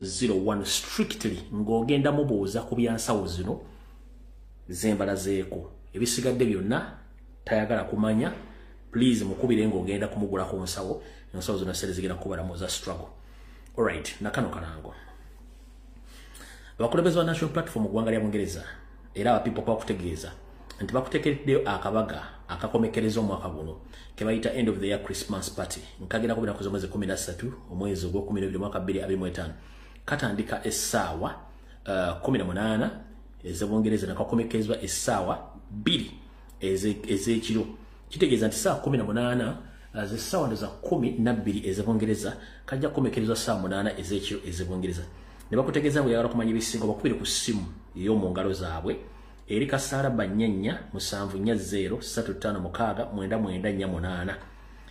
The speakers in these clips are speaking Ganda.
01 strictly ng'ogenda mubuuza ku byansawo zino zembalazeeko ebisigadde byonna tayagala kumanya please mukubire ng'ogenda kumugula ku nsawo ensawo zino sere zigenda kubalamuza struggle. Alright, nakano kalango abakulembeze ba National Platform mu ggwanga lya Bungereza era abapipo bakutegeeza nti bakuteekeddeyo akabaga akakomekereza omwaka guno ke bayita end of the year Christmas party nkagenda kubira ku mwezi 13 omwezi ogw'okumi mwaka 2025 katandika essaawa 18 ez'Obungereza nakakomekerezwa essaawa 2 ez'ekiro kitegeeza nti saa 18 z'essaawa za 12 ez'Obungereza kajja kukomekerezwa saa 8 ez'ekiro ez'Obungereza ne bakutegeeza ngo yagala kumanya ebisingo bakubire ku ssimu ey'omu ngalo zaabwe eri kasaara banyenya 740356999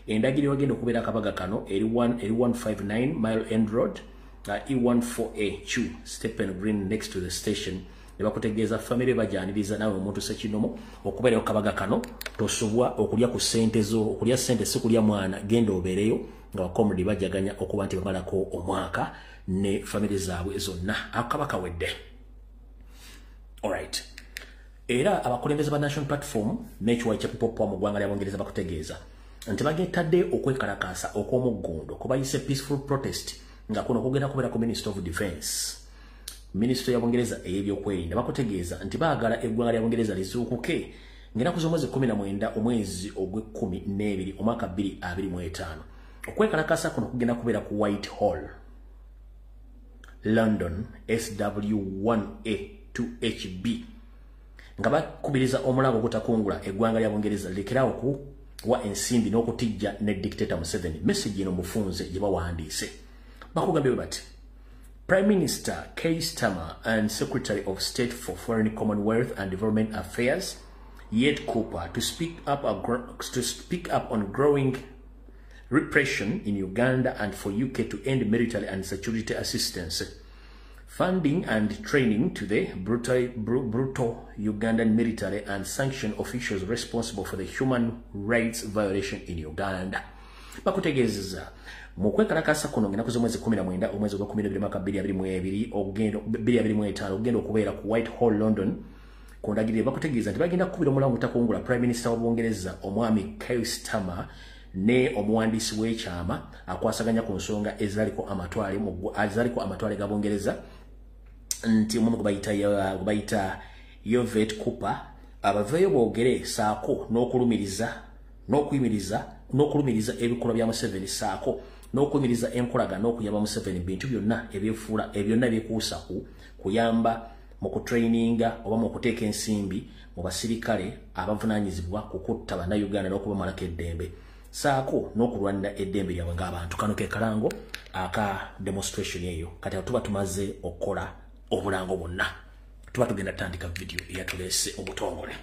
endagiro wagenda okubeera akabaga kano eri 159 Mile End Road E14A Chew Stephen Green next to the station. Ne bakutegeeza family bajaniriza nawe omuntu sekinomo okubeera akabaga kano tosobwa okulya ku sente zo okulya sente sikulya mwana genda obereyo nga bakomudi bajaganya okuba nti bamalako omwaka ne family zaabwe zonna akabaka wedde. Alright. Era abakulembeze ba National Platform n'ekiwayi kya People mu ggwanga lya Bungereza bakutegeeza nti bagetadde okwekalakaasa okw'omuggundo kubayise peaceful protest nga kuno kugenda kubeera ku Minister of Defense. Minister ya Bungereza ey'ebyokwerinda bakutegeeza nti baagala eggwanga lya Bungereza lizuukuke ng'ennaku z'omwezi 19 omwezi ogw'12 omwaka 2025. Okwekalakaasa kuno kugenda kubeera ku Whitehall, London SW1A 2HB. Nga bakubiriza omulago okutakungula eggwanga lya Bungereza lekerawo ku wa ensimbi n'okutijja ne dictator Museveni. Message eno mufunze gye bawandiise bakugambye bati Prime Minister Keir Starmer and Secretary of State for Foreign Commonwealth and Development Affairs Yet Cooper to speak up on growing repression in Uganda and for UK to end military and security assistance, funding and training to the brutal Ugandan military and sanction officials responsible for the human rights violation in Uganda. Bakutegeeza mu kwekalakaasa kuno ng'ennaku z'omwezi 19 omwezi ogw'okumi mwaka 2025 ogenda okubeera ku Whitehall, London ku ndagiriro bakutegeeza nti bagenda kukubira omulango obutakungula Prime Minister wa Bungereza omwami Keir Starmer ne omuwandiisi w'ekyama akwasaganya ku nsonga ezaliko amatwale ga Bungereza nti omu bayita Yvette Cooper abaveeyo boogere saako n'okulumiriza ebikolwa bya Museveni saako n'okumiriza enkolagana n'okuyamba Museveni bintu byonna ebyefuula ebyonna byekuusa kuyamba mu kutraininga oba mu kuteeka ensimbi mu basirikale abavunaanyizibwa ku kutta bannayuganda n'okubamalako eddembe saako n'okulwanira eddembe lyabwe ng'abantu. Kano ke kalango aka demonstration eyo kati tuba tumaze okukola obulango bwonna tuba tugenda tandika video eyatuleese obutongole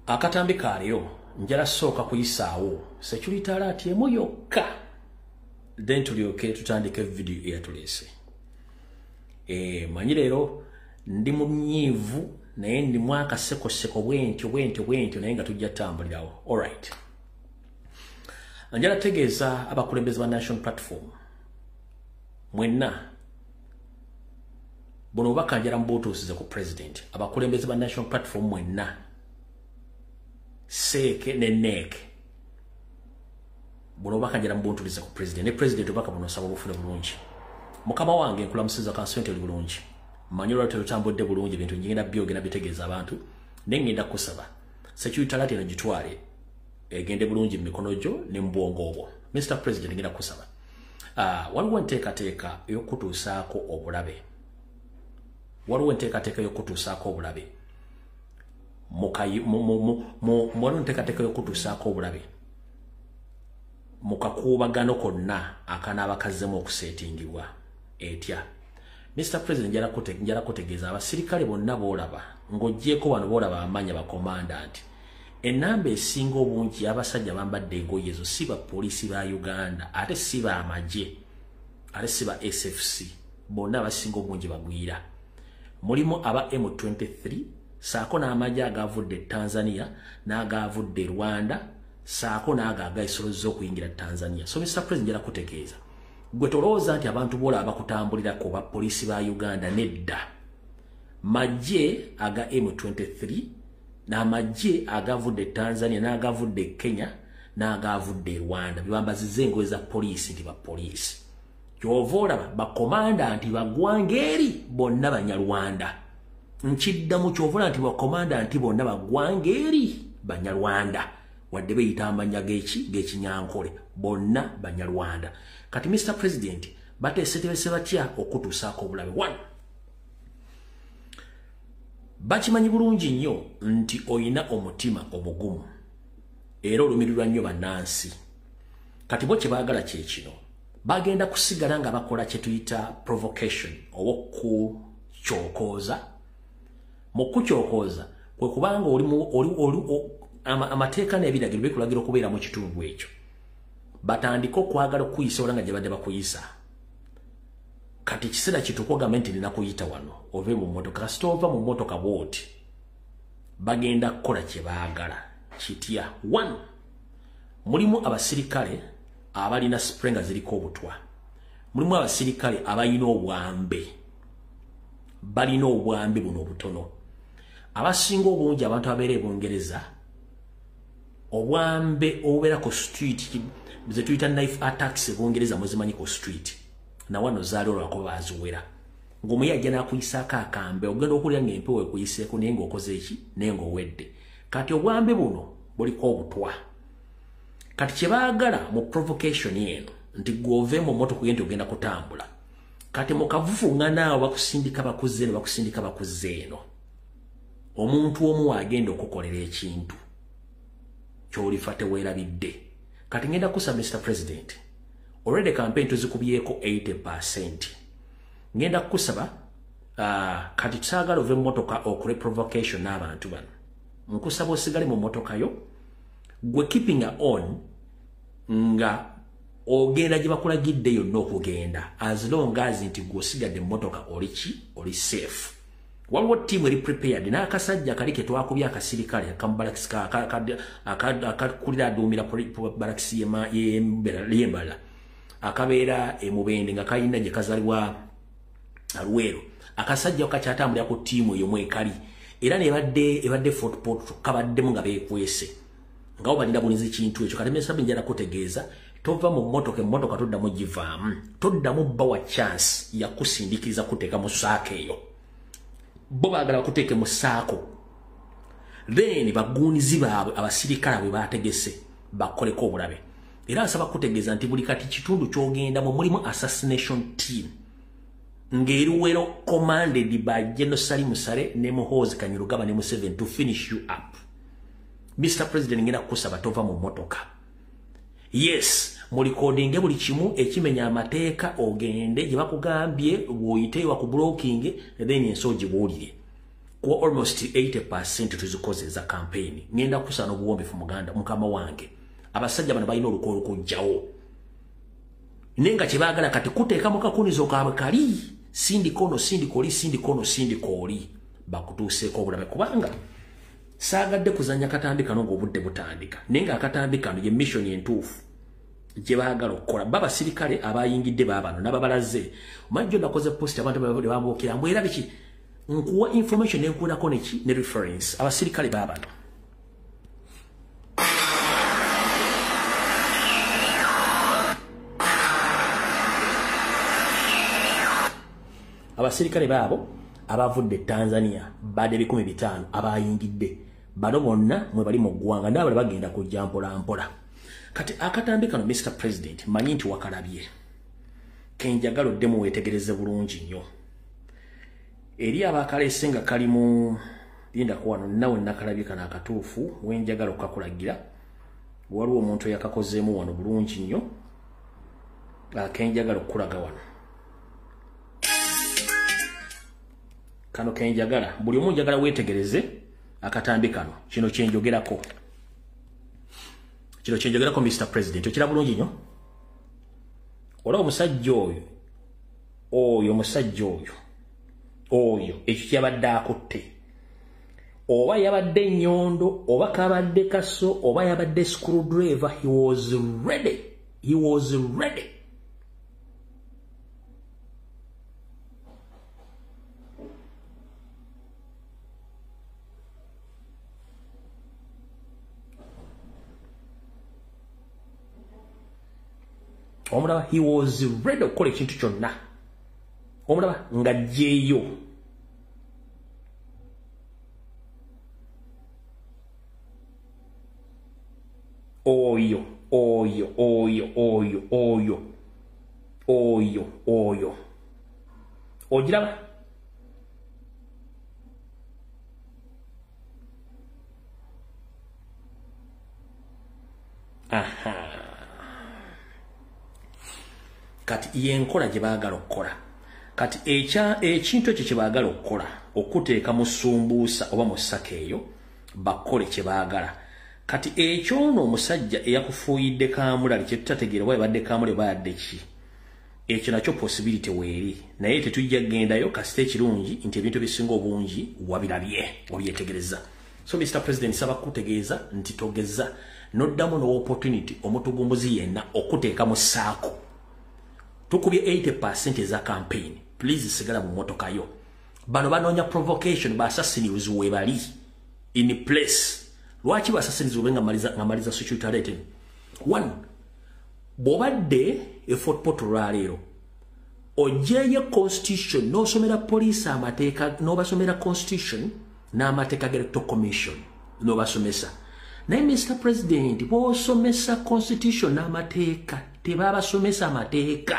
akatambi kaalyo njala sooka kuyisaawo security alert emu yokka then tulyoke tutandike video eyatuleese. Manyi leero ndi mu mnyiivu naye ndi mwaka sekoseko bwentyo naye nga tujja tambulirawo. Alright, njala tegeeza abakulembeze ba National Platform mwenna buno bakanjala mbutuusize ku president. Abakulembeze ba National Platform mwenna seeke ne neeke buno bakanjala mbuntuliza ku president ne president obaka buno saba bufune bulungi. Mukama wange nkulamusiza kansente oli bulungi manyi lwatu lutambudde bulungi bintu ngenda byogera bitegeeza abantu nengenda kusaba security alert eno gitwale egende bulungi mu mikono gyo ne mbwongo obwo. Mr. President ngenda kusaba waliwo enteekateeka y'okutuusaako obulabe waliwo enteekateeka y'okutuusaako obulabe mu kakuubagano konna akanaaba kazzemu okuseetingibwa etya. Mr. President njala kutegeeza abasirikale bonna boolaba ng'oggyeko wano boolaba amanya bakomandant ennamba esinga obungi y'abasajja bambadde engoye ezo si ba poliisi ba Uganda ate si ba amagye ate si ba SFC bonna abasinga obungi bagwira. Mulimu aba M23 saako n'amagye agavudde Tanzania n'agavudde Rwanda saako n'ago agayisolozza okuyingira Tanzania. So Mr. President njala kutegeeza gwe tolowooza nti abantu bola abakutambulirako ba poliisi ba Uganda nedda. Majje aga M23 n'amajje agavudde Tanzania n'agavudde Kenya n'agavudde Rwanda bibambazize engoye za poliisi nti ba poliisi. Kyova ba komanda nti bagwangeri bonna Banyarwanda. Nkiddamu kyova nti ba komanda nti bonna bagwangeri Banyarwanda. Wadde beyita amanya g'Ekinyankole bonna Banyarwanda. Kati Mr. President bateesetebese batya okutuusaako obulabe. 1. Bakimanyi bulungi nnyo nti oyina omutima omugumu era olumirirwa nnyo bannansi. Kati bo kye baagala kye kino. Bagenda kusigala nga bakola kye tuyita provocation oba okukyokooza. Mu kukyokooza kwe kubanga amateeka n'ebiragiro bikulagira okubeera mu kitundu ekyo. Batandika okwagala okuyisa olanga gye badde bakuyisa. Kati kiseera kituuka gavumenti erina kuyita wano ove mu mmotoka. Kasita ova mu mmotoka bw'oti bagenda kukola kye baagala. Kitya 1. Mulimu abasirikale abalina sprenga ziriko obutwa. Mulimu abasirikale abalina obwambe. Balina obwambe buno obutono. Abasinga obungi abantu abeera e Bungereza obwambe obubeera ku street ze tuyita knife attacks e Bungereza muzimanyi ku street. Na wano zaali olwako baziwera. Ng'omuyajja n'akuyisaako akambe ogenda okulya ng'empewo ekuyiseeko naye ng'okoze eki naye ng'owedde. Kati obwambe buno buliko obutwa. Kati kye baagala mu provocation eno nti gw'ove mu mmotoka nti ogenda kutambula. Kati mu kavufuŋŋa naawe bakusindika bakuze eno bakusindika bakuze eno. Omuntu omu wagenda okukolera ekintu ky'olifa teweerabidde. Kati ngenda kusa Mr. President. Already campaign tuzikubyeko 80%. Ngenda kusaba kati tusaagala ove mmotoka okule provocation n'abantu bano. Nkusaba osigale mu mmotoka yo gwe keeping on nga ogenda gye bakulagidde yonna okugenda as long as nti gw'osigadde mmotoka oli safe. Waliwo team eri prepared n'akasajja kali ke twakubye akasirikale akakulira aduumira barakisi y'embala akabeera emubende nga kayina gye kazalibwa Alwero. Akasajja kakyatambulira ku tiimu eyo mwekali era nebadde Fort Portal kabaddemu nga beekwese ngawo balina buniza ekintu ekyo. Kati Mr. Njala kutegeeza tova mu mmotoka toddamu givaamu toddamu bawa chance ya kusindikiriza kuteeka mu saako eyo. Bo baagala bakuteeke mu saako then baguunizi baabwe abasirikale bwe bategese bakoleko obulabe. Era asaba kutegeeza nti buli kati kitundu ky'ogendamu mulimu assassination team ng'eruwero commanded by General Salim Sare ne Muhoozi Kanyarugaba ne Museveni to finish you up. Mr. President ngenda kusaba tova mu mmotoka. Yes, mulikodinge buli kimu ekimenya amateeka ogende gye bakugambye bw'oyiteewa ku blocking then ensoji bw'olire. Kuwa almost 80% tuzikoze za campaign. Ngenda kusana obuwombefu muganda mukama wange. Abasajja bano balina olukolo kujjawo. Nenga kye baagala kati kuteeka mu kakunizo kaabwe kali sindikoli bakutuuseeko obulabe kubanga saagadde kuzanya katambi kano ng'obudde butandika. Nenga akatambi kano ye mission entuufu gye baagala okukola. Babasirikale abayingidde baabano n'ababalaze majjo nakoze post abantu bambookera mbwera biki nkuwa information nenkuulako neki ne reference abasirikale baabano. Abasirikale baabo abavudde Tanzania bade 15 abayingidde bano bonna mwe bali mu ggwanga n'abale bagenda kujja mpola. Kati akatambi kano Mr. President manyi nti wakalabye kenjagala oddemu weetegereze bulungi nnyo eri abakalese nga kali mu linda kuwano nawe nakalabye kana akatuufu wenjagala okukakulagira waliwo omuntu yakakozeemu wano bulungi nnyo kenjagala okukulaga wano. Kano kenjagala buli omu njagala weetegereze akatambi kano kino kyenjogerako Mr. President okira bulungi nnyo. Olaba omusajja oyo ekyo kyabadde akutte oba yabadde nnyondo oba kabadde kaso oba yabadde screwdriver he was ready omulaba he was ready okukola ekintu kyonna omulaba nga jeyo oyo ogiraba kati yenkola gye baagala okukola kati ekintu ekyo kye baagala okukola okuteeka mu sumbuusa oba mu ssaka eyo bakole kye baagala kati ekyono omusajja eyakufuuyidde kaamulali kye tutategeera oba yabadde kaamuli oba yadde ki ekyo nakyo possibility weeri naye tetujja gendayo kasita ekirungi nti ebintu ebisinga obungi wabyetegereza so Mr. President saba kutegeeza nti togeza noddamu no opportunity omutugumbuzi yenna okuteeka mu ssaako tukubye 80% eza campaign please sigala mu motoka yo bano banoonya provocation ba assassins webali in place lwaki ba assassins nga maliza security rating one bobadde e Fort Portal leero ojeye constitution no somera police amateeka no basomera constitution na amateeka electoral commission no basomesa naye Mr. President bo somesa constitution na amateeka tebaba somesa amateeka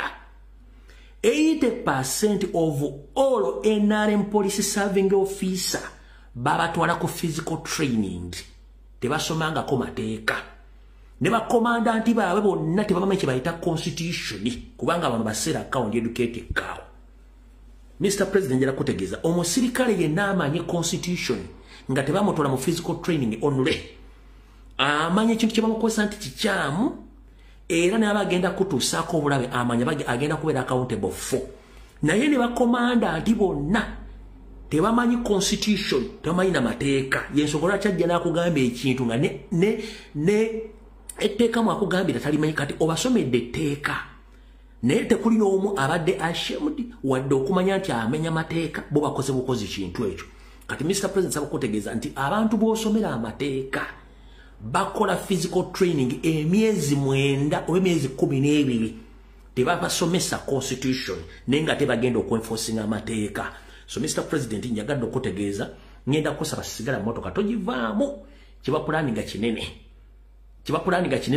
80% of all NRM police serving officer baba twala ku physical training tebasomanga ko mateeka ne ba commandant baabwe bonna tebamanyi kye bayita constitution kubanga abantu basera account educated kawo Mr. President njala kutegeeza omusirikale yenna amanyi constitution nga tebamutola mu physical training only amanye ekintu kye bamukozesa nti kikyamu era ne abagenda kutuusaako obulabe amanya agenda kubeera accountable for naye ne bacommandant bonna tebamanyi constitution tebamanyi na mateeka yensobola kyajja n'akugamba ekintu nga ne etteeka mu akugambira talimanyi kati obasomedde etteeka naye tekuli n'omu abadde ashamed wadde okumanya nti amenya mateeka bo bakoze bukozi kintu ekyo kati Mr. President saba kutegeeza nti abantu b'osomera amateeka bakola physical training emyezi 9 oba emyezi 12 tebabasomesa constitution nenga tebagenda okwenforcing amateeka so Mr. President njagadde okutegeeza ngenda kusaba sigala motoka togivaamu kibapulaninga kinene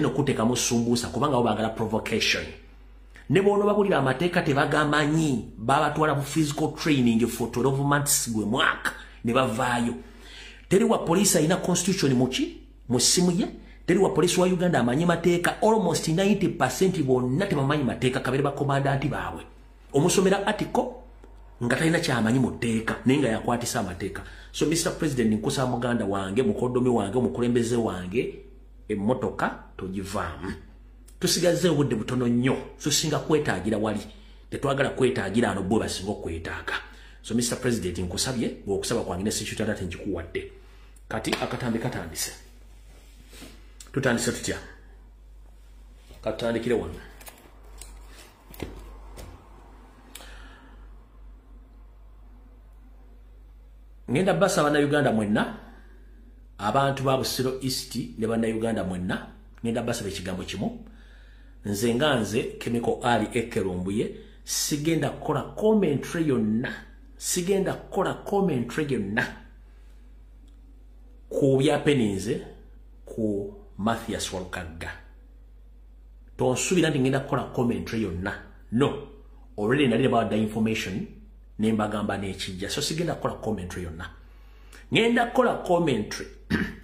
okuteeka mu sumbuusa kubanga obagala provocation ne bono babulira amateeka tebagamanyi babatwala mu physical training for 12 months gwe mwaka ne bavaayo teri wa police ina constitution muki musimu ye teri wa police wa Uganda amanyi mateeka almost 90% bonna tebamanyi mateeka kabere ba commandant baabwe omusomera article nga talina kyamanyi mu tteeka nenga yakwatisa amateeka so Mr. President nkusa muganda wange mukodomi wange omukulembeze wange emmotoka togivaamu tusigaze obudde butono nnyo tusinga kwetaagira wali tetwagala kwetaagira ano bwe basinga okwetaaga so Mr. President nkusabye okusaba kwange ne security data njikuwadde kati akatambi katandise tutandise tutya katandikire wano ngenda basa bana Uganda mwenna abantu ba Busiro East ne bana Uganda mwenna ngenda basa bekigambo kimu nze Chemical Ali Ekerumbuye sigenda kola commentary yonna ku byapeninze ku Mathias Walukaga tonsubira ndi ngenda kola commentary yonna no already nalira about the information nembagamba n'ekijja so sigenda kola commentary yonna ngenda kola commentary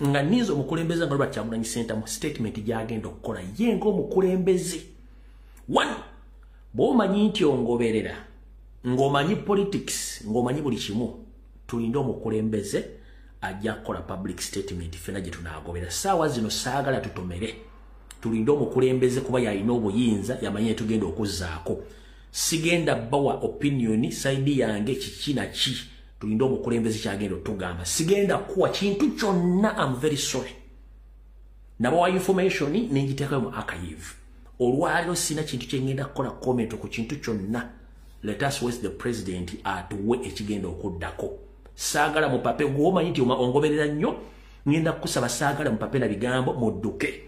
nga nizo mukulembeza nga Robert Kyagulanyi Center mu statement gyagenda okukola yengo omukulembezi one bwomanyi nti ongoberera ngomanyi politics ngomanyi buli kimu tulinde omukulembeze ajja kola public statement fena gye tunagobera saawa zino saagala tutomere tulinde omukulembeze kuba yalina obuyinza yamanye tugenda okuzzaako sigenda bawa opinion side yange kikina ki tulinde omukulembeze kyagenda otugamba sigenda kuwa kintu kyonna I'm very sorry nabawa information nenjiteekayo mu archive olwaliro sina kintu kyengenda kukola comment ku kintu kyonna let us waste the president atuwe ekigenda okuddako saagala mu pape gwomanyi nti ongoberera nnyo ngenda kusaba saagala mu pape na bigambo mudduke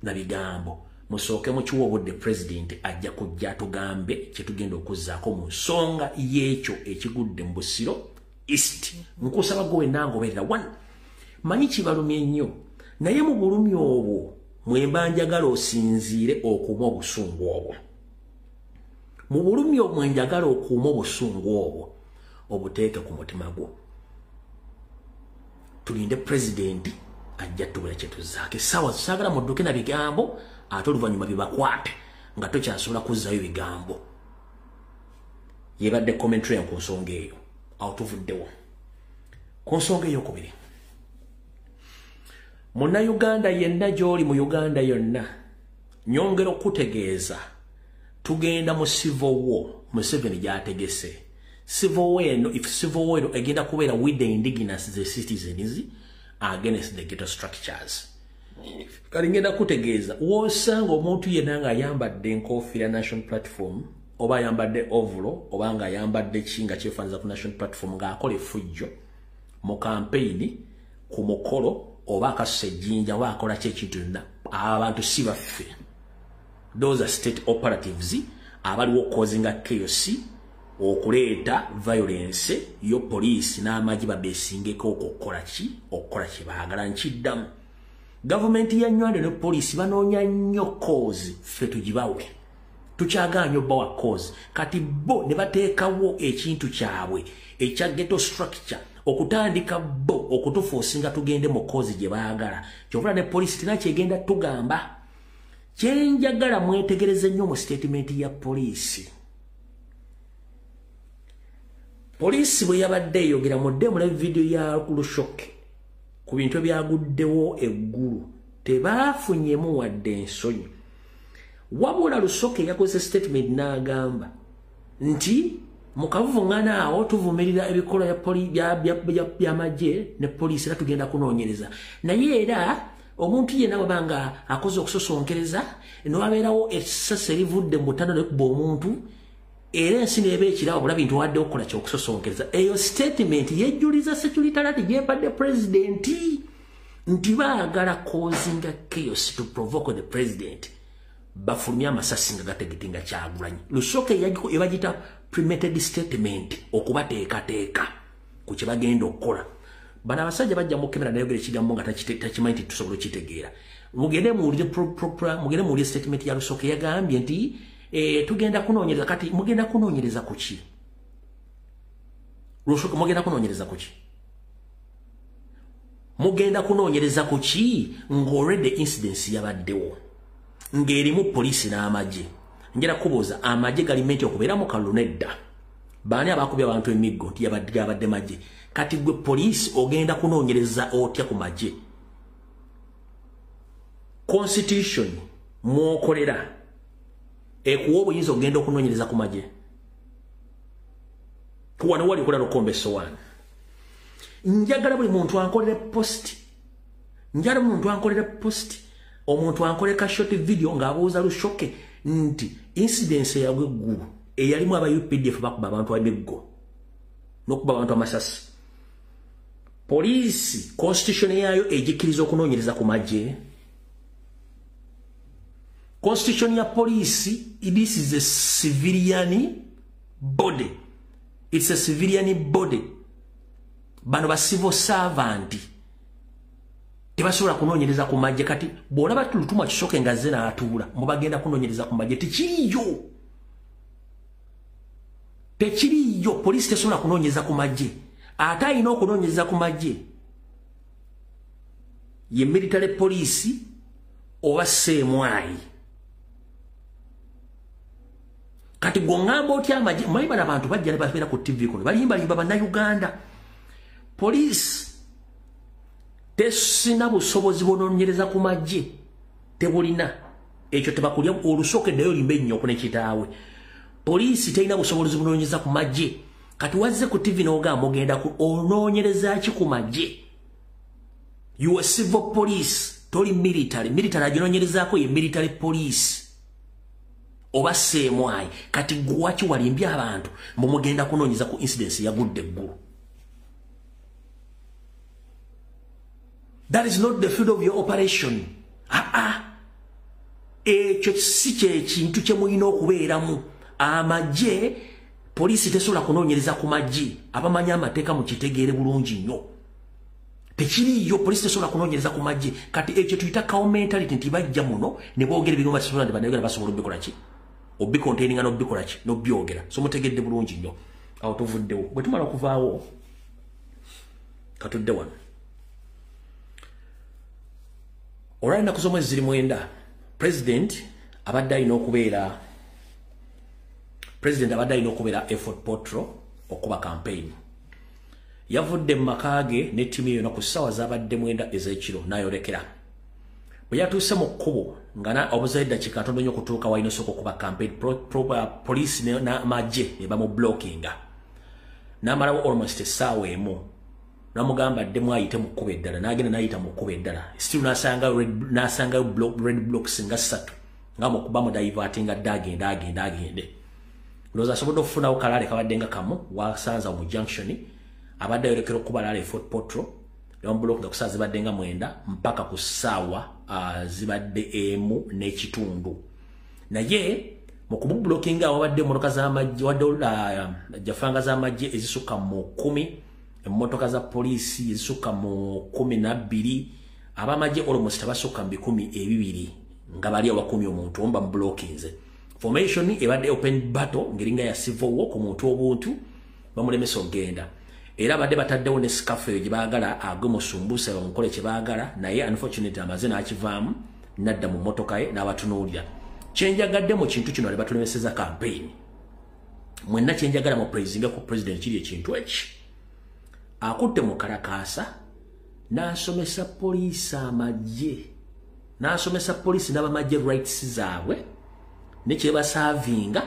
na bigambo musooke mukiwa obudde president ajja kujja tugambe kyetugenda okuzzaako mu nsonga y'ekyo ekigudde mu Busiro East. Nkusaba gwe nangoberera one manyi kibalumye nnyo naye mu bulumi obwo mwemba njagala osinziire okuuma obusungu obwo. Mu bulumi obwo mwenjagala okuuma obusungu obwo obuteeke ku mutima gwo. Tulinde president ajja tubula kyetuzaake sawa saagala mudduke na bigambo ate oluvannyuma bibakwate nga tokyasobola kuzzayo bigambo. Yebadde commentary ku nsonga eyo awo tuvuddewo ku nsonga ey'okubiri. Munnayuganda yenna gy'oli mu Uganda yonna nyongera okutegeeza tugenda mu civil war Museveni gy'ategese. Civil war eno, if civil war eno egenda kubeera with the indigenous the citizens against the ghetto structures. Kali ngenda kutegeeza wosanga omuntu yenna nga ayambadde enkofiira National Platform oba ayambadde ovulo oba nga ayambadde kinga kyefaanyiza ku National Platform ng'akola effujjo mu campaign ku mukolo oba akasusa ejjinja oba akola ki ekintu yonna abantu si baffe. Those are state operatives abaliwo causing chaos okuleeta violence yo police n'amagi babesingeko okukola ki okukola kye baagala nkiddamu. Government ya Nywande ne police banoonya nnyo cause ffe tugibawe tukyagaanyo bawa cause kati bo ne bateekawo ekintu kyabwe ekya ghetto structure okutandika bo okutuforcinga tugende mu cause gye baagala. Kyovula ne police tina kyegenda tugamba. Kyenjagala mwetegereze nnyo mu statement ya police. Police bwe yabadde eyogera mudde mu video ya Lushoke ku bintu ebyaguddewo eggulu tebaafunyemu wadde ensonyi. Wabula Lushoke yakoze statement n'agamba nti mu kavuvuŋŋaana awo tuvumirira ebikolwa by'amagye ne poliisi era tugenda kunoonyereza. Naye era omuntu yenna bw'abanga akoze okusosonkereza n'abeerawo essasi erivudde mu ttano n'ekuba omuntu era ensi n'eba ekirawo bula bintu wadde okukola ky'okusosonkereza. Eyo statement yejjuliza security alert gy'empadde pulezidenti nti baagala causinga chaos to provoke the president. Bafulumya amasasi nga gategetinga Kyagulanyi. Lushoke ebagita premeditated statement okubateekateeka ku kye bagenda okukola. Bano abasajja bajja mu kamera nayogera ekigambo nga takimanyi nti tusobola okitegeera. Mugende muwulire statement ya Lushoke yagambye nti tugenda kunoonyereza. Kati mugenda kunoonyereza ku ki? Lushoke mugenda kunoonyereza ku ki? Mugenda kunoonyereza ku ki ng'already incidents yabaddewo ng'erimu poliisi n'amagye. Njera kubuuza amagye galimenti okubeera mu kalulu nedda. Baani abakubye abantu emiggo nti yabadde magye. Kati gwe poliisi ogenda kunoonyereza otya ku magye? Constitution mwokolera ekuwa obuyinza ogenda okunoonyereza ku magye. Wano wali kola Lukombe Sowaani. Njagala buli muntu ankolere post. Njagala buli muntu ankolere post. Omuntu ankole ka short video ng'abuuza Lushoke nti incidence yagwe eggulu eyalimu aba UPDF bakuba abantu ab'eggo n'okuba abantu amasasi. Poliisi constitution yaayo egikkiriza okunoonyereza ku magye. Constitution ya poliisi, this is a civilian body. It's a civilian body. Bano ba civil servant tebasobola kunoonyereza ku magye. Kati bw'olaba Lutuma Kishoke nga azze n'atuula mubagenda kunoonyereza ku magye. Tekiriyo. Tekiriyo. Poliisi tesobola kunoonyereza ku magye. Ate alina okunoonyereza ku magye ye military police oba Seemwayi. Kati gongamba otya amagye manyi bano abantu bajja ne babeera ku TV kuno balimbalimba bannayuganda. Poliisi tesina busobozi bunoonyereza ku magye. Tebulina. Ekyo tebakulya Lushoke nayo limbe nnyoko ne kitaawe. Poliisi terina busobozi bunoonyereza ku magye. Kati wazze ku TV n'ogamba ogenda onoonyereza ki ku magye? You are civil police, toli military. Military aginoonyerezaako ye military police. Oba Seemwayi. Kati gwaki walimbya abantu mugenda kunoonyeza ku incidence yagudde eggulu? That is not the field of your operation. ekyo si kintu kye mulina okubeeramu. Amagye poliisi tesobola kunoonyereza ku magye abamanyi amateeka mu kitegeere bulungi nnyo. Tekiriyo poliisi tesobola kunoonyereza ku magye kati ekyo tuyita cow mentality nti bajja muno ne boogera ebintu basobola basobola obikola ki obikontaininga n'obikola ki n'obyogera so mutegedde bulungi nnyo awo tuvuddewo bwe tumala okuvaawo katudde wano olwali ennaku z'omwezi ziri 9 president abadde alina okubeera effort potro okuba campaign yavudde mu maka ge ne ttiimu yonna ku ssaawa z'abadde 9 ez'ekiro n'ayolekera bwe yatuuse mu kkubo nga obuzayo eddakiika ntono nnyo okutuuka walina osooka okuba campaign poliisi n'amagye ne bamublockinga n'amalawo almost essaawa emu n'amugamba addemu ayite mu kkubo eddala n'agenda n'ayita mu kkubo eddala still n'asangayo red blocks nga 3 nga bamudivertinga adde agende ndowooza asobodde okufunawo kalaale kabadde nga kamu wasanza mu junction abadde ayolekera okuba laala effort potro ne bamubulookinga ku ssaawa zibadde nga 9 mpaka ku ssaawa zibadde 1:00 naye mu kumubulookinga wabadde emmotoka z'amagye wadde jafanga z'amagye ezisukka mu 10 emmotoka za poliisi ezisukka mu 12 abamagye almost abasukka mu 12 nga bali awakumi omuntu omba mubulookinze formation ebadde open battle ngeringa ya civil war ku muntu obuntu bamulemesa okugenda era badde bataddewo ne scafe gye baagala agwe musumbusa bamukole kye baagala naye unfortunately amaze n'akivaamu nadda mu mmotoka ye n'abatunuulira kyenjagadde mu kintu kino ne batulemeseza campaign mwenna kyenjagala mu praising ku president kiri ekintu eki akutte mu kalakaasa n'asomesa poliisi amagye n'asomesa poliisi n'abamagye rights zaabwe ne kye basaavinga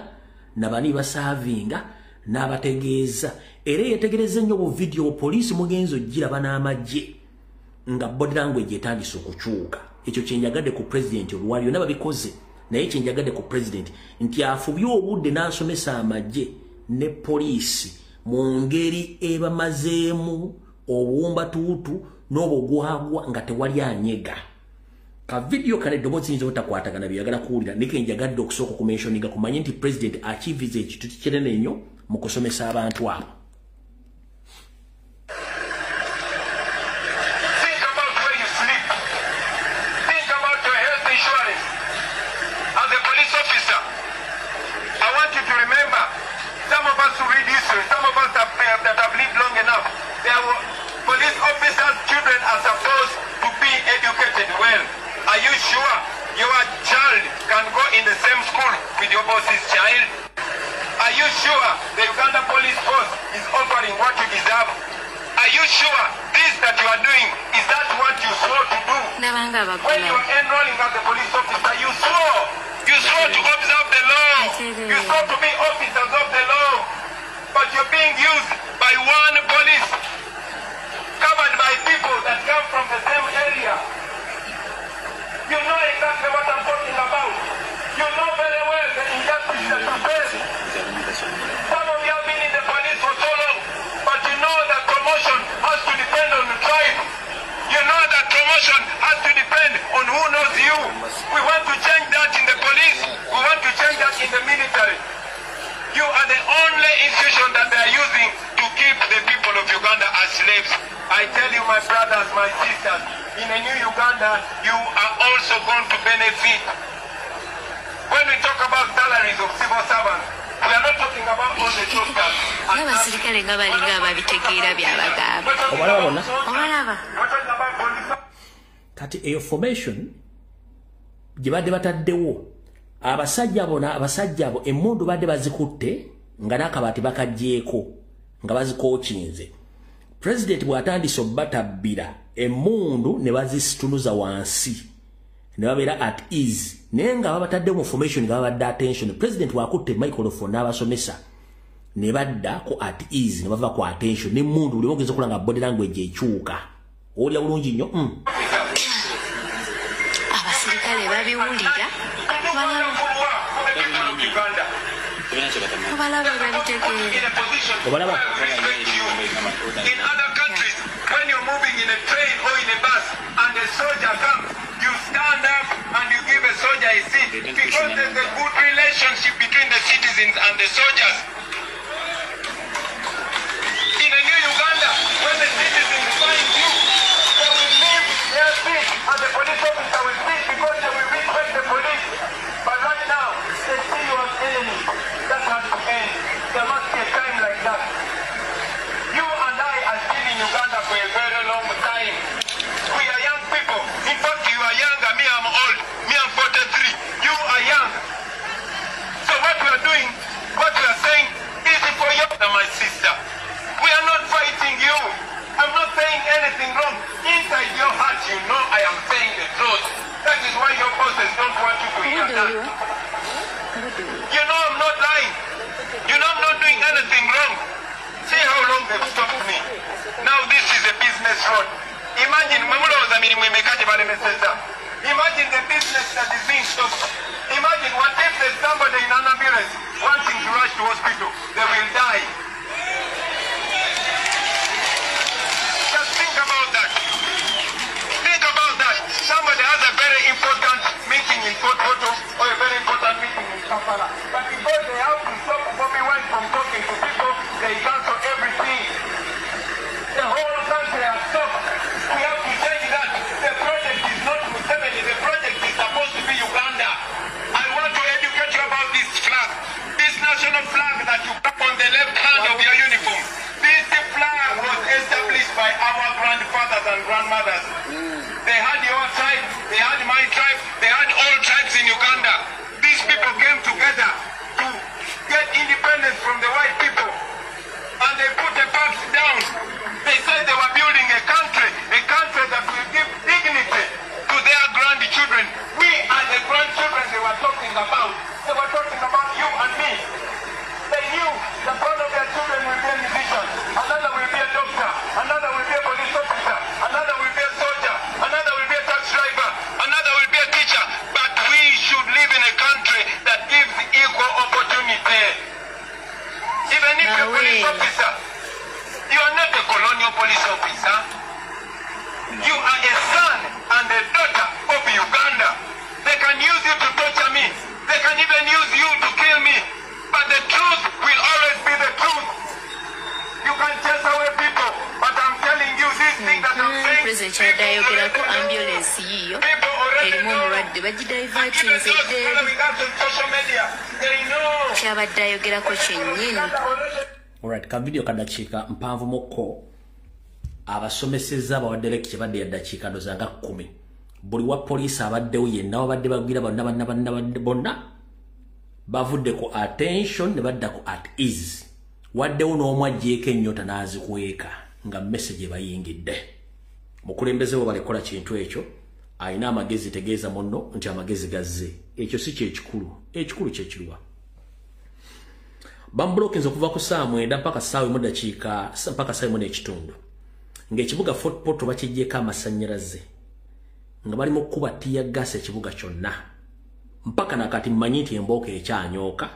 nabani basaavinga n'abategeeza era yetegereze nnyo bu video poliisi mugenzo giraba n'amagye nga body language etandise okukyuka ekyo kyenjagadde ku president olwali yonna babikoze naye kyenjagadde ku president nti afubye obudde n'asomesa amagye ne poliisi mu ngeri ebamazeemu obuwumbatuutu n'obugwagwa nga tewali anyega ka video kale eddoboozi yinza obutakwatagana byeyagala kuwulira naye kenjagadde okusooka okumentioninga kumanye nti president achievize ekintu kinene nnyo mu kusomesa abantu abo Are you sure your child can go in the same school with your boss's child? Are you sure the Uganda Police Force is offering what you deserve? Are you sure this that you are doing, is that what you swore to do? When you are enrolling as a police officer, you swore to observe the law. You swore to be officers of the law. But you're being used by one police, covered by people that come from the same area. You know exactly what I'm talking about. You know very well the injustice that you face. Some of you have been in the police for so long, but you know that promotion has to depend on the tribe. You know that promotion has to depend on who knows you. We want to change that in the police. We want to change that in the military. You are the only institution that they are using to keep the people of Uganda as slaves. I tell you, my brothers, my sisters, in a new Uganda, you are also going to benefit. When we talk about salaries of civil servants, we are not talking about all the jobs. Kati eyo formation gibadde bataddewo abasajja abo emmundu badde bazikutte nga n'akabaati bakaggyeko nga bazikookinze president bw'atandise obbatabbira emmundu ne bazisitunuza wansi ne babeera at ease naye nga babataddewo mu formation nga babadde attention president bw'akutte microphone n'abasomesa ne badda ku at ease ne bava ku attention n'emmundu buli ogeza okulaba nga body language ekyuka olya bulungi nnyo abasirikale babiwulira obalaba in other countries, when you're moving in a train or in a bus and a soldier comes, you you stand up and you give a soldier a seat because there's a good relationship between the citizens and the soldiers. In a new Uganda, when the citizens find you, they will leave their seat and the police officer will sit because they will respect the police. But right now, they see you as enemies. That has to end. There must be a time like that. You and I are still in Uganda for a very long time. We are young people. In fact, you are younger. Me, I'm old. Me, I'm 43. You are young. So what we are doing, what we are saying, is for you, my sister. We are not fighting you. I'm not saying anything wrong. Inside your heart, you know I am saying the truth. That is why your bosses don't want you to hear that. You know I'm not lying. You know I'm not doing anything wrong. See how long they've stopped me. Now this is a business road. Imagine imagine the business that is being stopped. Imagine what if there's somebody in an ambulance wanting to rush to hospital. They will die. Just think about that. Think about that. Somebody has a very important meeting in Port Photo or a very important meeting in Kampala. But because they have to stop Bobby Wine from talking to people, they cancel everything. The whole country has stopped. We have to change that. The project is not Museveni. The project is supposed to be Uganda. I want to educate you about this flag. This national flag that you put on the left hand of your uniform. This flag was established by our grandfathers and grandmothers. They had your tribe, they had my tribe, they had all tribes in Uganda. These people came together to get independence from the white people. And they put the packs down. They said they were building a country that will give dignity to their grandchildren. We are the grandchildren they were talking about. They were talking about you and me. They knew that one of their children will be a musician, another will be a doctor, another will be a police officer, another will be a soldier, another will be a taxi driver, another will be a teacher. But we should live in a country that gives equal opportunity. Even if you're a police officer, you are not a colonial police officer. You are a son and a daughter of Uganda. They can use you to torture me. They can even use you to kill me. But the truth will always be the truth. You can chase away people, but I'm telling you this thing that I'm saying. President Chadayogerako ambulance yiyo erimu omulwadde bagidaivatinze edderi kyabadde ayogerako kyennyini. Alright, ka video kadakiika mpanvu mukko abasomesezza abawadde lekki badde yaddakiika ndoza nga 10. Buli wa poliisi abaddewo yenna wabadde bagwira bonna bavudde ku attention ne badda ku at ease. Waddewo n'omu ajjeeko ennyota n'azikweka nga message ebayingidde. Mukulembeze we balekola kintu ekyo alina amagezi tegeeza munno nti amagezi gazze. Ekyo si kyekikulu. Ekikulu kyekiruwa. Bambulookinze okuva ku saa 9 mpaka saa 1 mpaka saa 1:00 ng'ekibuga Fort Portal bakijjeeko amasannyalaze nga bali mu kuba tiya gas ekibuga kyonna mpaka nakati mmanyi nti embooka ekyanyooka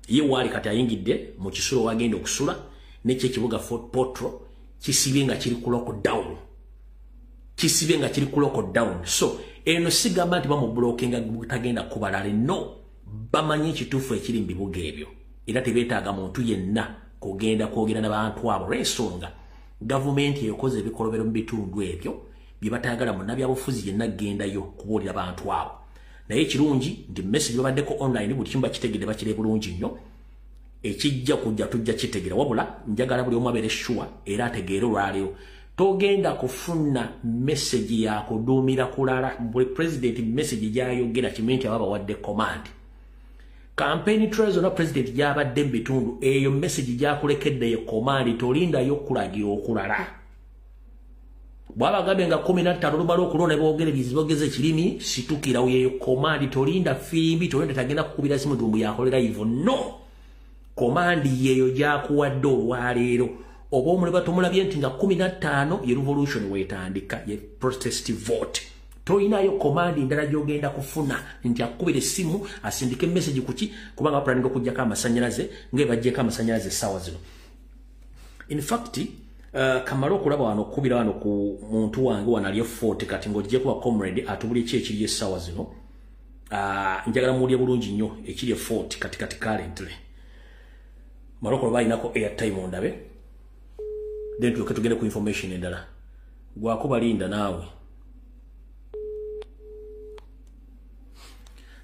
ye waali kati ayingidde mu kisulo wagenda okusula n'ekyo ekibuga Fort Portal kisibye nga kiri ku lockdown. So eno sigamba nti bamubulookinga tagenda kubalale, no, bamanyi ekituufu ekiri mu bibuga ebyo era tebeetaaga muntu yenna kugenda kwogera n'abantu abo lw'ensonga gavumenti ekoze ebikolobero mu bitundu ebyo bye batayagala munnabyabufuzi yenna gendayo kubuulira abantu abo. Naye ekirungi nti message babaddeko online buli kimu bakitegedde bakire bulungi nnyo. Ekijja kujja tujja kitegera wabula njagala buli omu abeere sure era ategeere olwaleero togenda kufuna message ya kuduumira kulala. Buli president message gyayogera kimanyi nti ababawadde command. Campaign trails na president gyabadde mu bitundu eyo message gyakulekedde yo command tolindayo kulagira okulala. Bwabagambye nga 15 olubala okulona ne boogere bizibogeze kirimi situkirawo yeyo command tolinda fimbi tolinda tagenda kukubira simu dumbu yakolera hivyo, no. Command yeyo gyakuwadde olwaleero oba omuleba tomulabye nti nga 15 ye revolution wetandika ye protest vote. Toyinayo command ndala gyogenda kufuna nti akubire simu asindike message kuki kubanga planning okujjako amasannyalaze ng'ebajjeko amasannyalaze sawa zino. In fact Kamala okulaba wano okubira wano ku muntu wange wanali Fort kati ng'ojje kuba comrade atubuli ekiri essaawa zino. Njagala muwulire bulungi nnyo ekiri Fort kati currently. Maroko bayinako airtime ondabe. Then tugende ku information endala. Gwakuba linda naawe.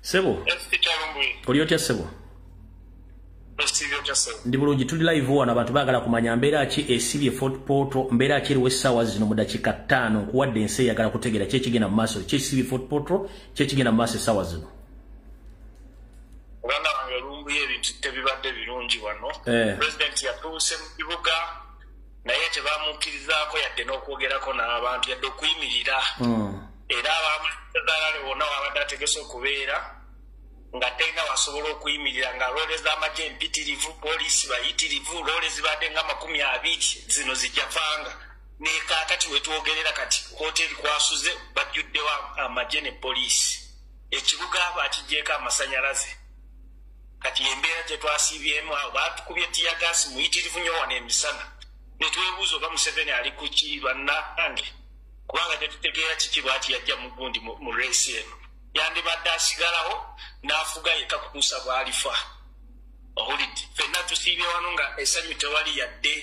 Sebo. Oli otya Sebo? Ndi bulungi tuli live wana abantu bagala kumanya mbeera ki esibye Fort Portal mbeera ki eriwo essaawa zino mu dakiika 5 kuwadde ensi eyagala kutegeera ki ekigenda mu maaso ki esibye Fort Portal ki ekigenda mu maaso essaawa zino. Uganda wange lumbu y'ebintu tebibadde birungi wano. President yatuuse mu kibuga naye tebamukkirizaako yadde n'okwogerako n'abantu yadde okuyimirira. Era abamuzaalaale wonna wabadde ategese okubeera nga tena wasobola okuyimirira nga loole z'amagye empitirivu poliisi bayitirivu loole zibadde nga 20 zino zijja fanga ne kaakati wetwogerera kati hoteri kwasuze bajjuddewo amagye ne poliisi ekibuga bakijjeeko amasanyalaze kati embeera gye twasiibyemu awo batukubye tiyagasi muyitirivu nnyo wano emisana ne twebuuza oba Museveni ali ku ki bannange kubanga tetutegeera kiki lwaki yajja mu gundi mu reesi eno yandibadde asigalawo n'afuga yekka kutuusa bw'alifa owulidde ffenna tusiibye wano nga essanyu tewali yadde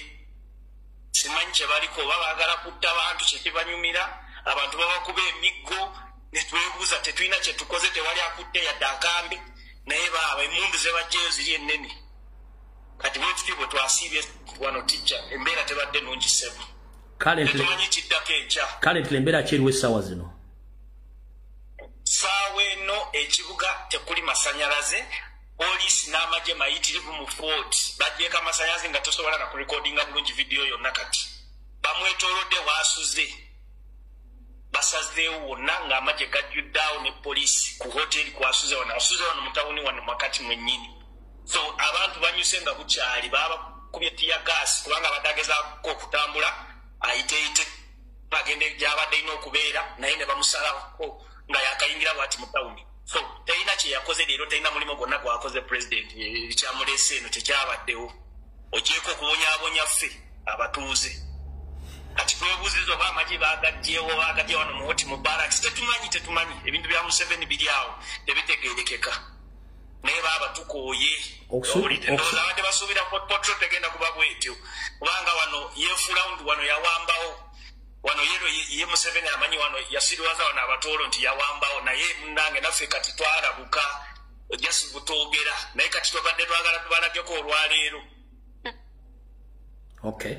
simanyi kye baliko oba baagala kutta abantu kyekibanyumira abantu babakuba emiggo ne twebuuza tetulina kye tukoze tewali akutte yadde akambe naye baaba emmundu ze bajjeyo ziri ennene kati bwe tutyo bwe twasiibye wano tijja embeera tebadde nungi Sebo tetumanyi kiddako enkya currently embeera ki eriwo essaawa zino. Saawa eno ekibuga tekuli masanyalaze poliisi n'amagye mayitirivu mu Fort bajjeeko amasanyalaze nga tosobola na kurekodinga bulungi vidiyo yonna kati bamwetoolodde waasuze basazeewo wonna ng'amagye gajjuddaawo ne poliisi ku hoteri kwasuze wano asuze wano mu tawuni wano makati mwennyini so abantu banyuse nga bukyali babakubye tiyagaasi kubanga badagezaako okutambula ayiteeyite bagende gy'abadde alina okubeera naye ne bamusalako nga yakayingira bwati mu tawuni so terina kye yakoze leero terina mulimu gwonna gwakoze president ekyamuleese eno tekyabaddewo ogyeko okubonyaabonya ffe abatuuze kati twebuuziza oba amagye baagajjeewo baagajje wano mu hoti mu baraks tetumanyi ebintu bya Museveni biri awo tebitegeerekeka naye baaba tukooye ndowooza abadde basuubira potro tegenda kuba bwetyo kubanga wano yefurawundi wano yawambawo wano ye Museveni amanyi wano yasiriwaza wano abatoolo nti yawambawo naye munange naffe kati twalabuka jasi butoogera naye kati twabadde twagala tubalagyeko olwaleero. Okay.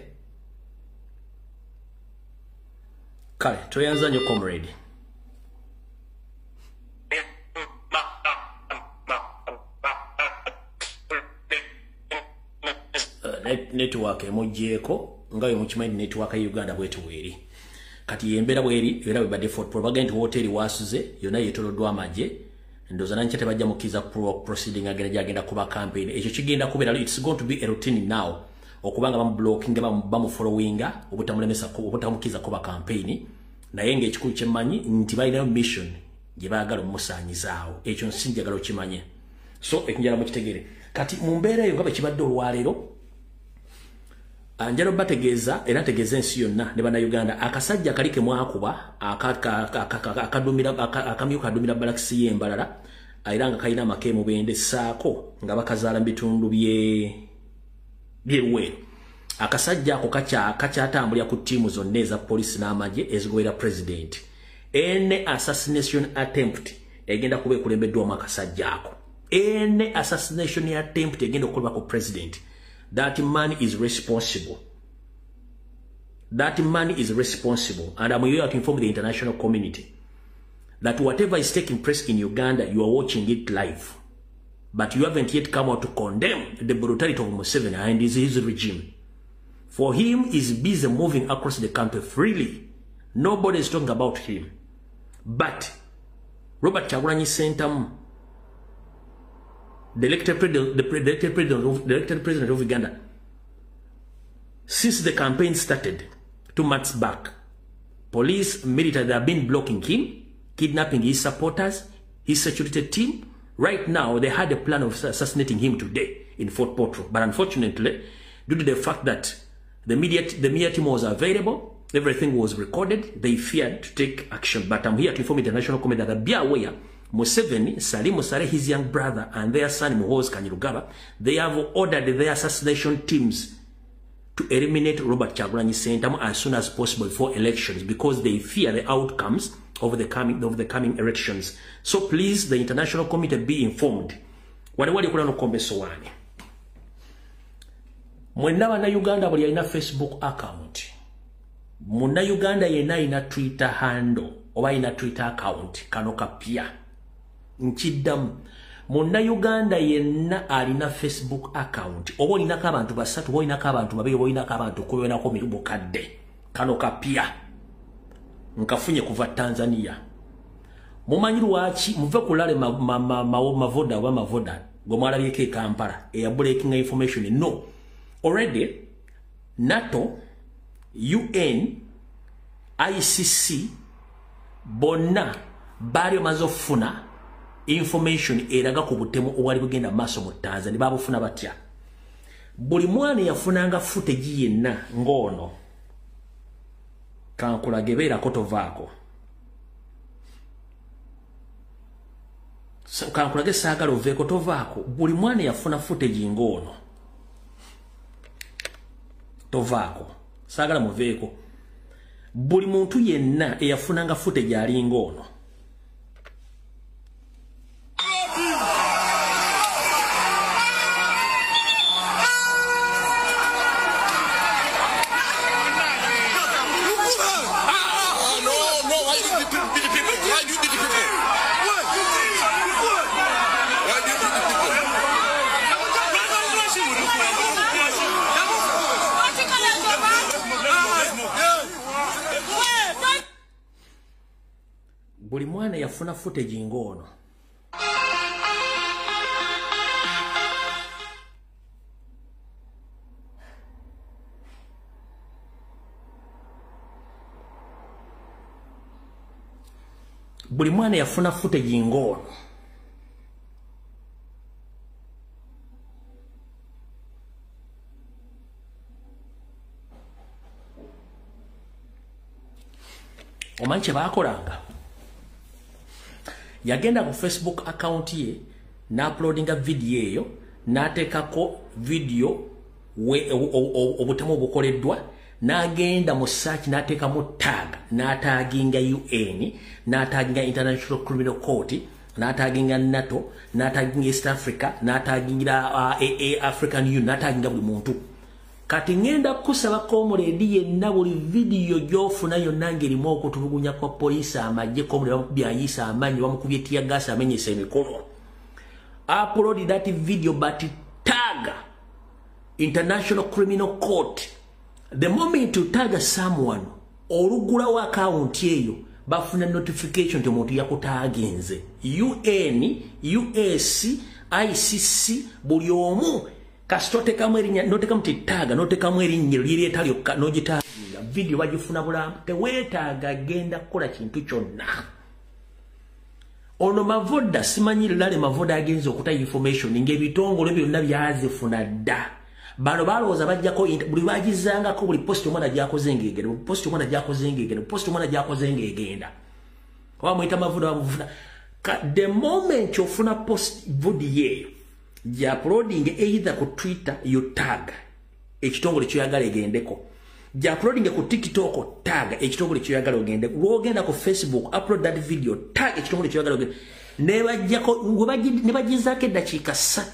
Kale toyanza nnyo comrade. Network emugjeeko nga bwe mukimanyi network ya Uganda bwetyo bweri kati yembeera bweri era bwebadde Fort Propaganda hoteri wasuze yonna yeetooloddwa amagye ndowooza nanki tebajja mukkiriza proceeding agenda kuba campaign ekyo kigenda kubeera it's going to be a routine now okubanga bamublocking bamufollowinga obutamukkiriza kuba campaign naye ng'ekikulu kyemmanyi nti balinayo mission gye baagala omusaanyizaawo ekyo nsi njagala okimanye so ekinjala mukitegeere kati mu mbeera eyo nga bwe kibadde olwaleero Anjalo bategeeza era tegeeza ensi yonna ne bannayuganda akasajja kalike mwakuba akamyuka adumira balakisi y'embalala era nga kalina amake mu bende saako nga bakazaala mu bitundu by'eruweero akasajja ako kakyatambulira ku ttiimu zonna eza poliisi n'amagye ezigobera president ene assassination attempt egenda kuba ekulembeddwamu akasajja ako ene assassination attempt egenda okukolebwa ku president. That man is responsible. That man is responsible. And I'm here to inform the international community that whatever is taking place in Uganda, you are watching it live. But you haven't yet come out to condemn the brutality of Museveni and his regime. For him, he's busy moving across the country freely. Nobody is talking about him. But Robert Kyagulanyi Ssentamu, the elected president of Uganda, since the campaign started 2 months back, police, military, they have been blocking him, kidnapping his supporters, his security team. Right now, they had a plan of assassinating him today in Fort Portal. But unfortunately, due to the fact that The media team was available. Everything was recorded. They feared to take action. But I'm here to inform international community that be aware, Museveni, Salim Musare, his young brother, and their son, Muhoozi Kainerugaba, they have ordered their assassination teams to eliminate Robert Kyagulanyi Ssentamu as soon as possible before elections because they fear the outcomes of the coming elections. So please, the international community be informed. Waliwali kuna nokombeso wani. Mwenna na Uganda buli ina Facebook account. Muna Uganda yena ina Twitter handle oba ina Twitter account kanoka pia. Nchidam. Muna Uganda yena alina Facebook account. Obo ina kabantu basatu, obo ina kabantu babiri, obo ina kabantu kuyo na komi ubokade. Kanoka pia. Nkafunye kuva Tanzania. Mumanyiru wachi muve kulale mavoda wa mavoda gomala yeke Kampala ya breaking information. No. Already NATO, UN, ICC bonna bali mazofuna information eraga ku butemu owali bugenda maso mu Tanzania babufuna batya. Buli mwana yafunanga footage yenna ngono kankula gebera kotovako. So kankula gesagalo veko tovako buli mwana yafuna footage ngono. Tovako sagala muveko buli muntu yenna eyafunanga footage ali ngono. Buli mwana yafuna footage ngono. Buli mwana yafuna footage ngono. Omanche bakolanga. Yagenda ku Facebook account ye na uploadinga video eyo natekako video obutemu obukoleddwa nagenda mu search nateka mu tag nataginga UN nataginga International Criminal Court nataginga NATO nataginga East Africa nataginga African Union nataginga buli muntu. Kati ngenda kusaba komuledi yenna buli video gyofuna yonna ngerimu okutulugunya kwa polisi amagye komuledi bamukubya amanyi bamukubye tia gas amenyesa emikono. Upload that video but tag International Criminal Court. The moment you tag someone olugula wa account yeyo bafuna notification to muntu yakutagenze. UN, US, ICC buli omu kasitote kamwerinya note kamtitaga note kamwerinya liri talyo nojitaga video bajifuna bula tewetaga genda kola kintu kyonna. Ono mavoda simanyi lale mavoda agenzo okuta information ngebitongole byonna byazifuna dda. Bano baloza bajjako buli bagizanga ko buli post omwana jakoze ngegenda post omwana jakoze ngegenda post omwana jakoze ngegenda. Kwa mwita mavoda bamufuna. The moment ofuna post video ya uploading either ku Twitter you tag ekitongole kyoyagala egendeko. Ja uploading ku TikTok tag ekitongole kyoyagala ogendeko. Lwogenda ku Facebook upload that video tag ekitongole kyoyagala ogendeko. Nebagizake dakika 3.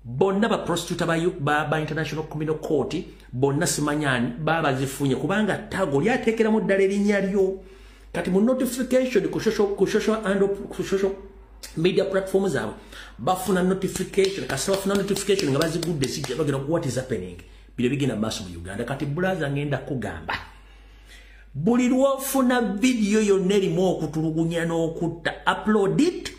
Bonna ba prostitute ba International Criminal Court bonna simanyani baba zifunye kubanga tago lyatekera mu ddala erinnya lyo. Kati mu notification ku social media platforms zabo bafuna notification kasaba funa notification nga bazigudde sijja bagera what is happening bile bigina maso mu Uganda. Kati brother ngenda kugamba buli lwofuna video yonna erimu okutulugunya n'okutta upload it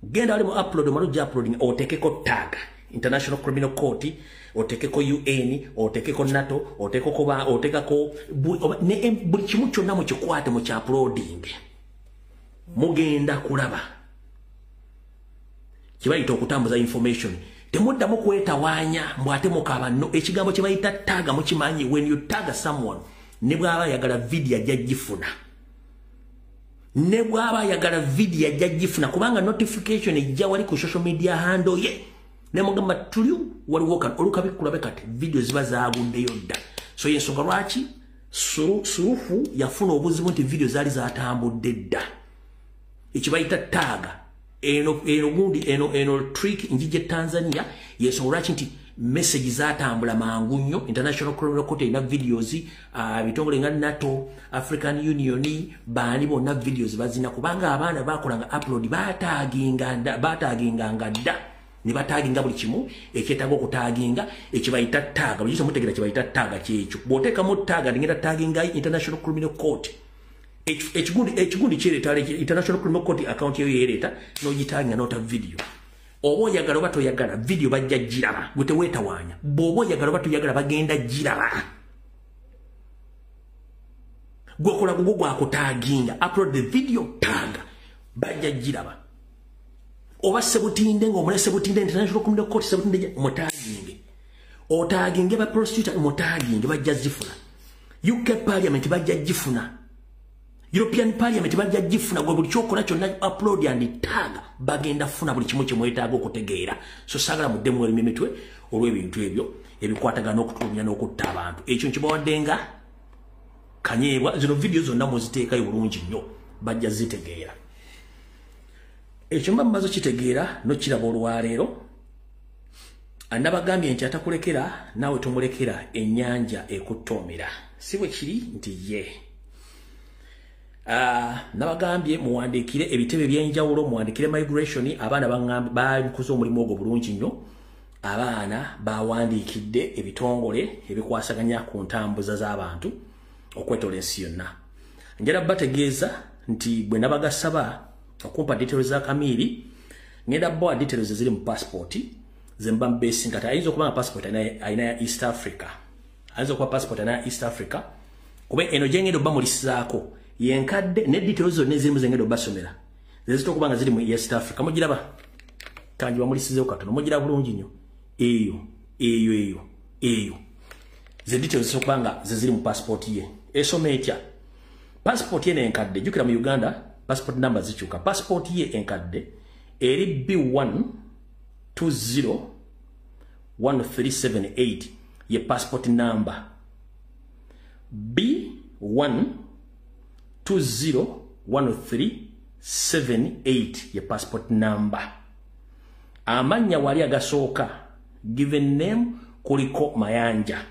genda wali mu upload maluja uploading otekeko tag International Criminal Court otekeko UN otekeko NATO otekako buli kimu kyonna mu kikwate mu kya uploading mugenda kulaba kibayita okutambuza information Temuddamu kwetawaanya mbwate mukaba no ekigambo kye bayita tagga mukimanyi when you tag someone ne bwaba yagala video jajjifuna. Ne bwaba yagala video jajjifuna kubanga notification ejja wali ku social media handle ye. Ne mugamba tulyu waliwo kan olukabikulabe kati video ziba zaaguddeyo dda. So yensonga lwaki Surufu yafuna obuzibu nti video zali zatambudde dda. Ekibayita tagga eno trick njije Tanzania yeso lwaki nti message zatambula mangu nnyo. International Criminal Court ina videos bitongole nga NATO, African Union bani bonna videos bazina kubanga abaana bakolanga upload bataginga ngadda ni bataginga buli kimu ekyetago kutaginga ekibayita tagga buli mutegera kibayita tagga kyekyo boteka mu tagga ngenda taginga International Criminal Court ekigundi kireta International Criminal Court account yo yereta no gitanga nota video obo yagala bato yagala video bajja giraba gute wetawaanya bobo yagala bato yagala bagenda giraba gwokola gugwa akutaginga upload the video tag bajja giraba oba sebutinde ngomule sebutinde International Criminal Court sebutinde mutaginge otaginge ba prostitute mutaginge bajja zifuna UK Parliament bajja gifuna European Parliament bajja gifuna gwe buli kyokola kyonna upload and tag bagenda funa buli kimu kyemwetaaga okutegeera. So sagala muddemu emitwe olw'ebintu ebyo ebikwatagana okutumya n'okutta abantu. Ekyo nkibawaddenga kanyeebwa zino video zonna muziteekayo bulungi nnyo bajja zitegeera. Ekyo mba mmaze kitegeera n'okiraba olwaleero annabagambye nti atakulekera naawe tomulekera ennyanja ekuttoomera. Si bwe kiri nti ye nabagambye muwandikire ebitebe byenjawulo muwandikire migration abaana bakuza omulimu ogwo bulungi nnyo. Abaana bawandikidde ebitongole ebikwasaganya ku ntambuza z'abantu okwetola ensi yonna. Njala bategeeza nti bwe nabagasaba okumpa details za Kamiri ngenda bwa details ziri mu passport zemba mbesi ngata ayinza okuba passport aina ya East Africa. Ayinza okuba passport aina ya East Africa kube eno jengendo bamulisaako yenkadde ne details zonna zirimu zengendo basomera zezito kubanga ziri mu East Africa mugiraba kanji bamulisizeeko katono mugiraba bulungi nnyo eyo ze details zokubanga ziri mu passport ye esome etya passport ye nenkadde jukira mu Uganda passport number zichuka passport ye enkadde eri B1201378 ye passport number B1201378 ye passport number. Amanya wali agasooka given name kuliko Mayanja,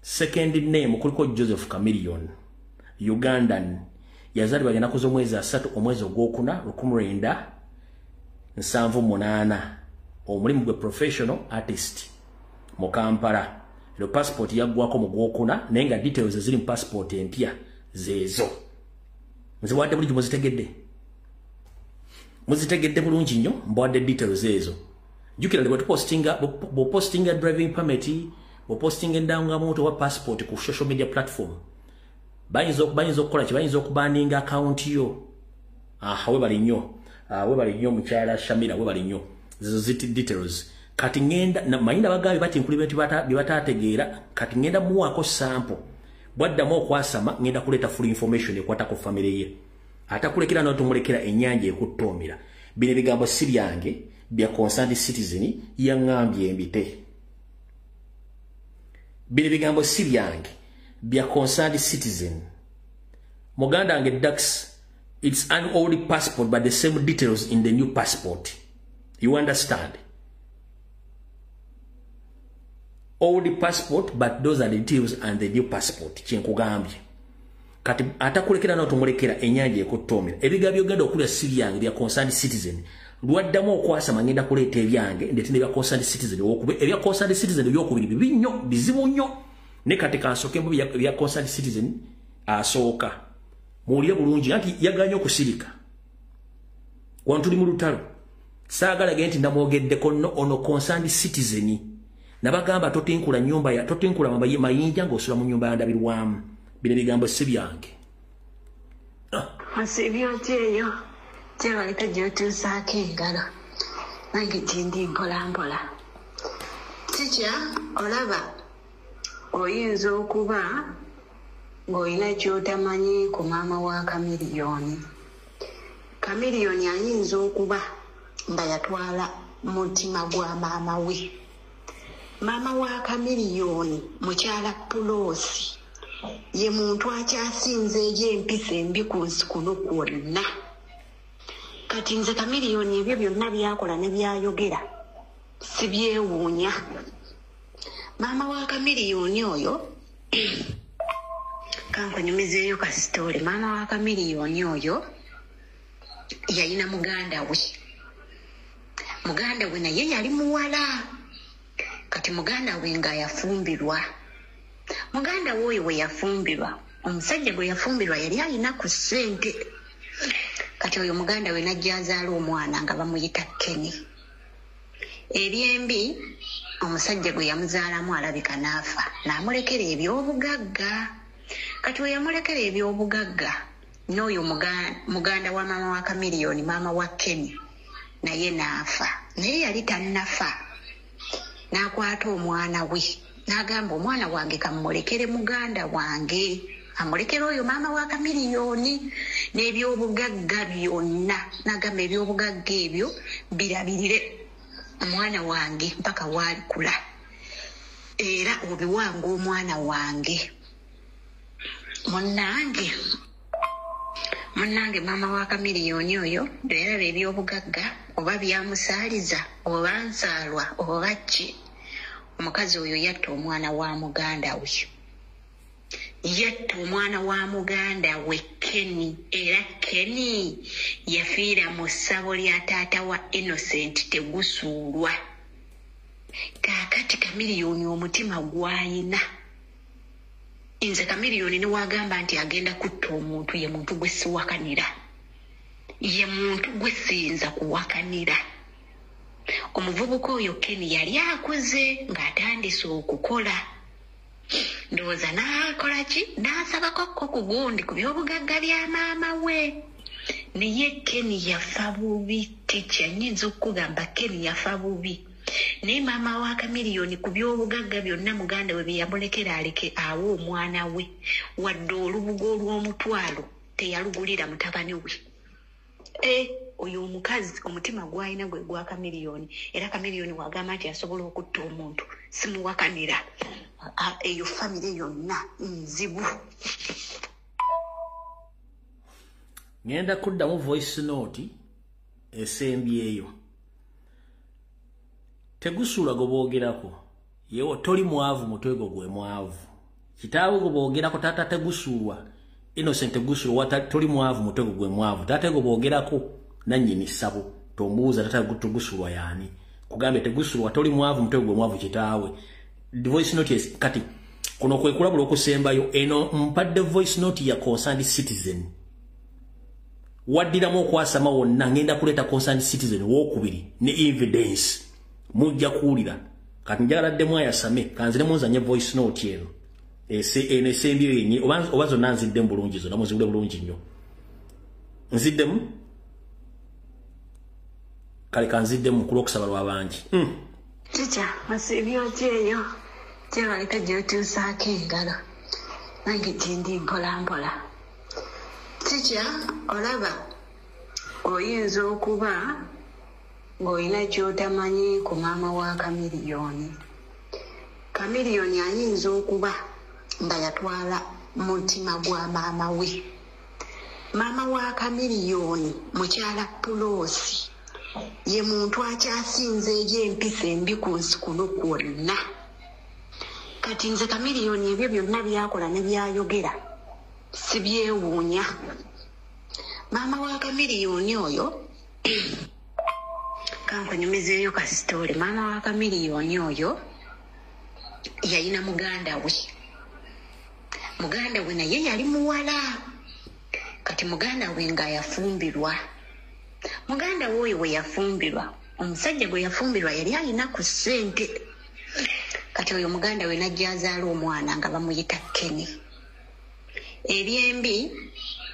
second name kuliko Joseph Chameleon, Ugandan, yazalibwa yanakuzo mwezi 3 omwezi ogwokuna 1978 omulimu gwe professional artist mu Kampala. Ero passport yaggwako mu gwokuna nenga details ziri mu passport empya zezo. Nziwadde buli muzitegedde bulungi nnyo mbwadde details ezo. Jukira lwe postinga driving permit, postinga ndangamuntu wa passport ku social media platform. Bayinza okukola ki bayinza okubanninga account yo. We bali nnyo mukyala Shamira we bali nnyo. Zizo ziti details. Kati ngenda na mayinda bagabi bati include bibatategeera kati ngenda muwako sample. Bwaddamu okwasama ngenda kuleta full information ekwata ku family ye. Atakulekera n'otumulekera ennyanja ekuttoomera. Bino bigambo si byange bya concerned citizen yangambye embite. Bino bigambo si byange bya concerned citizen. Muganda ange Dax, it's an old passport but the same details in the new passport. You understand? Old passport but those are the details and the new passport. Kyenkugambye. Kati atakulekera n'otumulekera ennyanja ekuttoomera. Ebigabyo genda okulya si byange bya concerned citizen. Lwaddamu okwasama ngenda kuleeta ebyange ndete ne bya concerned citizen okube ebya concerned citizen byokubiri bibinyo bizibu nnyo ne kati kansooke mu bya concerned citizen asooka muwulire bulungi anti yaganye okusirika wantuli mu lutalo saagala genti ndamwogeddeko nno ono concerned citizen nabagamba totinkula nyumba ya totinkula mayinja ng'osula mu nyumba ya ndabirwamu bino bigambo si byange Masibyo tyeyo Tebaleka gyotuusaako engalo. nange tindi mpolampola. Tikya olaba oyinza okuba ng'olina ky'otamanyi ku maama wa Kamiliyoni. Kamiliyoni ayinza okuba nga yatwala mutima gwa maama we. Maama wa Kamiliyoni mukyala Puloosi ye muntu akyasinzeeyo empisa embi ku nsi kuno kwonna. Kati nze Kamiliyoni ebyo byonna byakola ne byayogera sibyewuunya. Maama wa Kamiliyoni oyo kankunyumizeeyo ka sitooli. Maama wa Kamiliyoni oyo yalina muganda we. Muganda we naye yali muwala. Kati muganda we nga yafumbirwa. Muganda we oyo we yafumbirwa, omusajja gwe yafumbirwa yali alina ku ssente. Kati oyo muganda we najja azaala omwana nga bamuyita Kenny. Ebyembi omusajja gwe yamuzaalamu alabika n'afa, n'amulekera ebyobugagga. Kati we yamulekera ebyobugagga n'oyo muganda wa maama wa Kamiliyoni, maama wa Kenny, naye n'afa. Naye yali tannafa. N'akwata omwana we n'agamba omwana wange kamulekere muganda wange, amulekera oyo maama wa Kamiliyoni n'ebyobugagga byonna. N'agamba ebyobugagga ebyo birabirire omwana wange mpaka waalikula, era obiwanga omwana wange. Munnange maama wa Kamiliyoni oyo bweyalaba ebyobugagga oba byamusaaliza oba nsaalwa oba ki, omukazi oyo yatta omwana wa muganda we. Yatta omwana wa muganda we Kenny, era Kenny yafiira mu ssabo lya taata wa Innocent Tegusuulwa. Kaakati Kamiliyoni omutima gwayina. Nze Kamiliyoni ne wagamba nti agenda kutta omuntu, ye muntu gwe siwakanira, ye muntu gwe siyinza kuwakanira. Omuvubuka oyo Kenny yali akuze ng'atandise okukola. Ndowooza n'akola ki? N'asabako ku gundi ku byobugagga bya maama we. Naye Kenny yafa bubi. Tikya nnyinza okugamba Kenny yafa bubi. Naye maama wa Kamiliyoni ku byobugagga byonna muganda we bye yamulekera aleke awo omwana we, wadde olubugo olw'omutwalo teyalugulira mutabani we. Oyo omukazi omutima gwalina gwe gwa Kamiliyoni, era Kamiliyoni wagamba nti asobola okutta omuntu, simuwakanira. Eyo famire yonna nzibu. Ngenda kuddamu voice note esembyeyo. Tegusuulwa gwe boogerako yewe toli mwavu, mutwego gwe mwavu. Kitaawe gwe boogerako taata Tegusuulwa, Innocent Tegusuulwa toli mwavu, mutwego gwe mwavu. Taata gwe boogerako nannyini ssabo tomubuuza taata Tegusuulwa yaani. Kugambe Tegusuulwa toli mwavu, mutwego gwe mwavu kitaawe. Voice note kati kuno kwe kulabula okusembayo eno mpadde voice note ya concerned citizen. Waddiramu okwasama wonna ngenda kuleeta concerned citizen w'okubiri ne evidence. Mujja kuwulira kati njagala ddemu ayasame kanziremu nzanye voice note eno eno esembyo yenye oba zonna nziddemu bulungi, zonna muziwule bulungi nnyo. Nziddemu kale kanziddemu mukulu okusaba lw'abangi. Tikya masibyo kyeyo kyebaleka gy'otuusaako engalo, nange tindi mpolampola. Tikya olaba oyinza okuba ng'olina ky'otamanyi ku maama wa Kamiliyoni. Kamiliyoni ayinza okuba nga yatwala mutima gwa maama we. Maama wa Kamiliyoni mukyala Puloosi ye muntu akyasinzeeyo empisa embi ku nsi kuno kwonna. Kati nze Kamiliyoni ebyo byonna byakola ne byayogera sibyewuunya. Maama wa Kamiliyoni oyo kankunyumizeeyo ka sitooli. Maama wa Kamiliyoni oyo yalina muganda we. Muganda we naye yali muwala. Kati muganda we nga yafumbirwa. Muganda we oyo we yafumbirwa, omusajja gwe yafumbirwa yali alina ku ssente. Kati oyo muganda we najja azaala omwana nga bamuyita Kenny. Ebyembi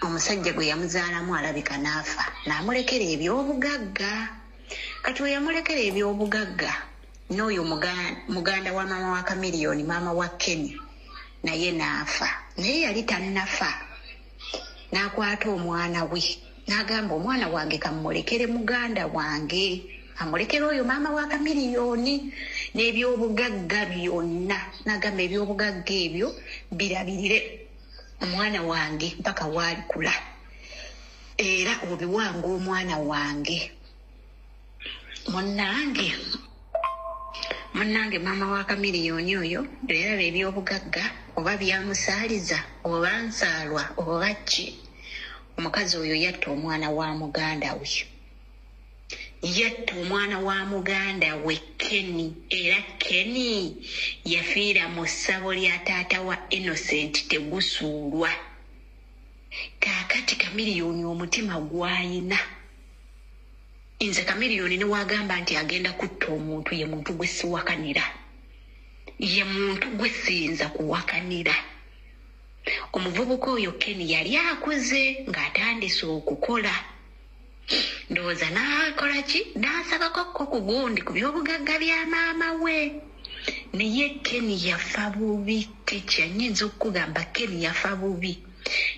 omusajja gwe yamuzaalamu alabika n'afa, n'amulekera ebyobugagga. kati yamulekera ebyobugagga n'oyo muganda wa mama wa Chameleone, mama wa Kenny, naye naafa. Naye yali tannafa, n'akwata omwana we n'agamba omwana wange kamulekere muganda wange, amulekere oyo mama wa Chameleone n'ebyobugagga byonna. N'agamba ebyobugagga ebyo birabirire omwana wange mpaka waalikula, era obiwanga omwana wange. Munnange mama wa Chameleone oyo era ebyobugagga oba byamusaaliza oba nsaalwa oba ki, omukazi oyo yatta omwana wa muganda we, yatta omwana wa muganda we Kenny, era Kenny yafiira mu ssabo lya taata wa Innocent Tegusuulwa. Kaakati Chameleone omutima gwayina. Nze Chameleone ne wagamba nti agenda kutta omuntu, ye muntu gwe siwakanira, ye muntu gwe siyinza kuwakanira. Omuvubuka oyo Kenny yali akuze ng'atandise okukola, ndowooza n'akola ki, n'asabako ku gundi ku byobugagga bya maama we. Naye Kenny yafa bubi, tekyanyinza okugamba Kenny yafa bubi.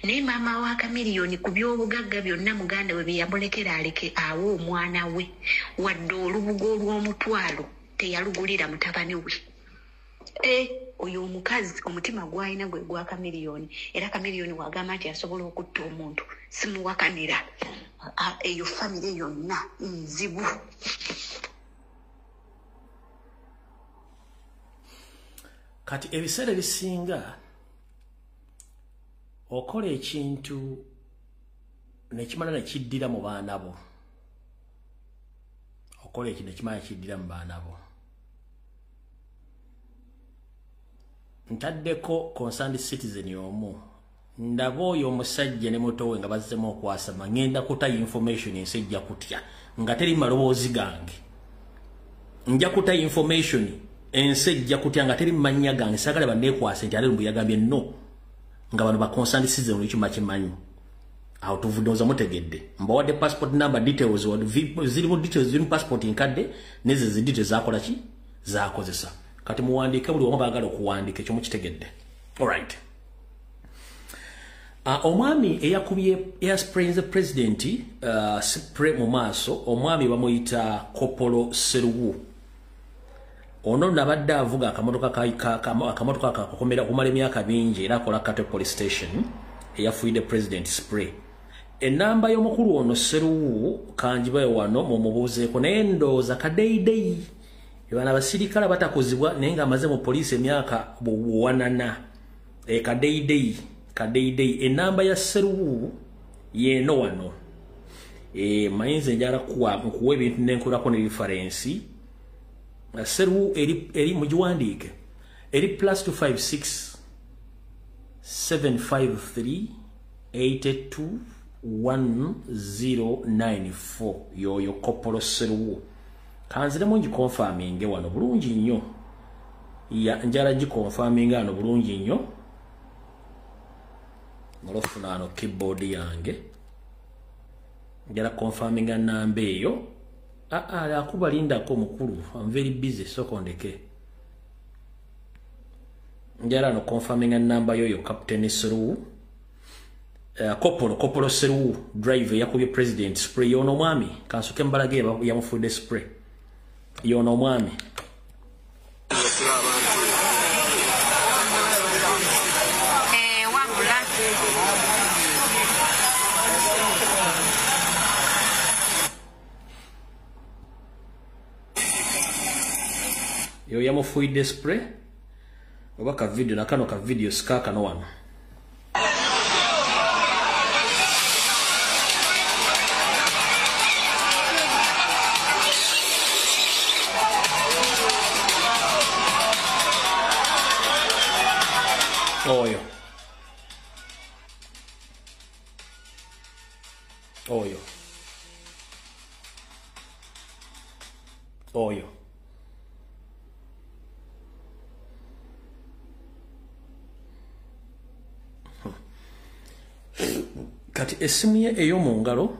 Naye maama wa Chameleone ku byobugagga byonna muganda we bye yamulekera aleke awo omwana we, wadde olubugo olw'omutwalo teyalugulira mutabani we. Oyo omukazi omutima gwalina gwe gwa Chameleone, era Chameleone wagamba nti asobola okutta omuntu, simuwakanira. Eyo famire yonna nzibu. Kati ebiseera ebisinga okola ekintu nekimala nekiddira mu baana bo, okola ekintu nekimala nekiddira mu baana bo. Ntaddeko concerned citizen omu, ndaba oyo omusajja ne muto we nga bazzemu okwasama, ngenda kuta information ensi ejja kutya nga teri maloboozi gange. Nja kuta information ensi ejja kutya nga teri mannya gange, saagala banneekwase nti alelu yagambye no nga bano ba concerned citizen olwekima kimanyi. Awo tuvudde mutegedde. Mbawadde passport number details, zirimu details zirimu passport nkadde neze zi details zakola ki zakozesa. Kati muwandiike buli omu baagala okuwandiika ekyo mukitegedde. Alright. Omwami eyakubye Airspring president Spray mu maaso, omwami bamuyita Kopolo Seruwu. Ono nabadde avuga akamotoka akakomera kumala emyaka mingi era akola Kato police station eyafuide president Spray. Enamba y'omukulu ono Seruwu kanjibaye wano mu mubuuzeeko naye ndowooza kadeideyi bana basirikala batakozibwa naye nga amaze mu police emyaka buwanana. Kadeideyi enamba ya Seruwu yeno wano. Mayinze njala nkuwa ebintu nenkulako ne reference. Seruwu eri mugiwandiike eri +256 753 82 1094 yoyo Kopolo Seruwu. Kanziremu ngikonfaminge wano bulungi nnyo. Njala gikonfaminga wano bulungi nnyo. Molofuna wano keyboard yange. Njala konfaminga namba eyo. Akuba lindako mukulu. I'm very busy, so kondeke. Njala no konfaminga namba yoyo Captain Seruwu. Kopolo Seruwu driver yakubye president Spray yono mwami. Kansuke mbalage yamufude Spray. Yono mwami. Yo yamufuide Spray. Oba ka video nakano ka video skaka no wano. Oyo. Kati esimu ye eyo mu ngalo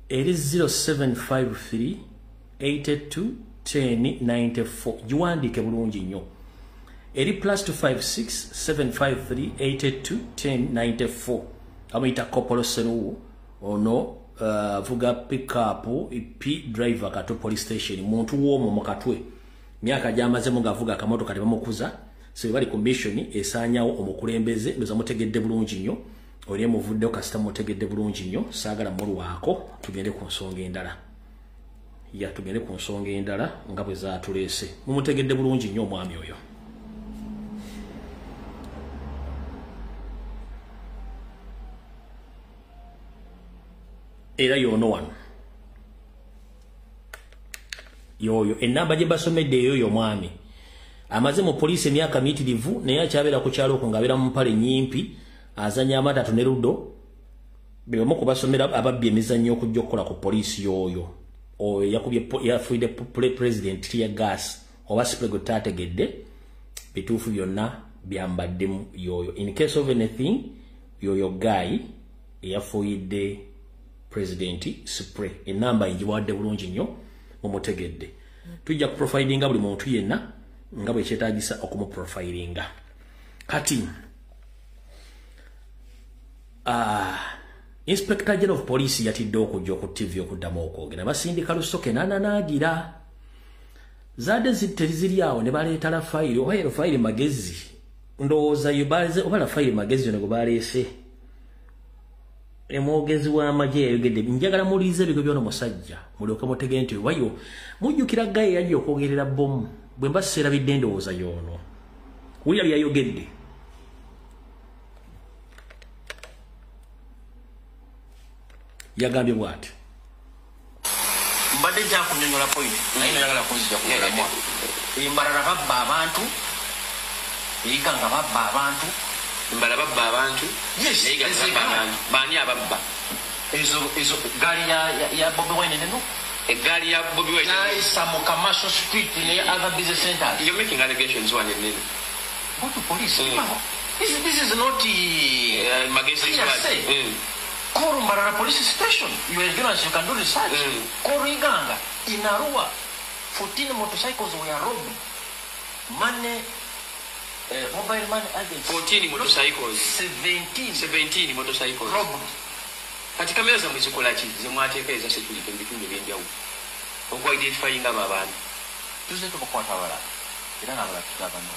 eri 0753 82 1094 giwandiike bulungi nnyo eri +256 753 82 1094 amuyita Kopolo Seruwu ono vuga pickup P driver kato police station muntu w'omwo mu Katwe myaka gyamazemu ng'avuga akamotoka tebamukuza so bali commission esaanyawo omukulembeze ndoza mutegedde bulungi nnyo oli muvuddeyo kasita mutegedde bulungi nnyo saagala mulwako tugende ku nsonga endala tugende ku nsonga endala nga bwe zaatuleese mumutegedde bulungi nnyo omwami oyo era yono wano yoyo enamba gye basomedde eyo mwami amaze mu poliisi emyaka mitirivu naye akyabeera ku kyalo okwo ng'abeera mu mpale nyimpi azanya amatatu ne ludo be bamu kubasomera ababbi emizannyo okujja okukola ku poliisi yoyo yafuide president tear gas oba sprego tategedde bituufu byonna byambaddemu yoyo in case of anything yoyo guy yafuide president spray enamba injiwadde bulungi nnyo mumutegedde tujja ku profilinga buli muntu yenna nga bwe kyetaagisa okumuprofilinga kati Inspector General of Police yatidde okujja ku TV okuddamu okwogera basindika Lusoke nananaagira zaade ziri awo ne baleeta la fayiro oba fayiro magezi ndowooza yubaze oba la fayiro magezi ne gobaleese emwogezi w'amagye yayogedde njagala muliize ebigo by'ono musajja mulyoke mutegere nti wayo mujjukira gaye yajja okwogerera bomu bwe mba seerabidde ndowooza y'ono wulira byayogedde yagambye bw'ati mbadde nja kunyonyola point naye nayagala kunzija kugamu embalala babba abantu eyiga nga babba abantu mbala babba abantu baani ababba ezo gaali ya Bobi Wine neno egaali ya Bobi Wine naisa mu Commercial Street ne other business centers. You're making allegations one and then go to police. This is not magazine. Call Mbarara police station. You are journalists, you can do research. Call Iganga in Arua 14 motorcycles were robbed. Money mobile money agents 14 motorcycles 17 motorcycles robbed. Katika meza muzikola ki zemwateekeza security mbitundu by'enjawulo okwa identifying abantu tuze tukokwata wala era nabala tutaba no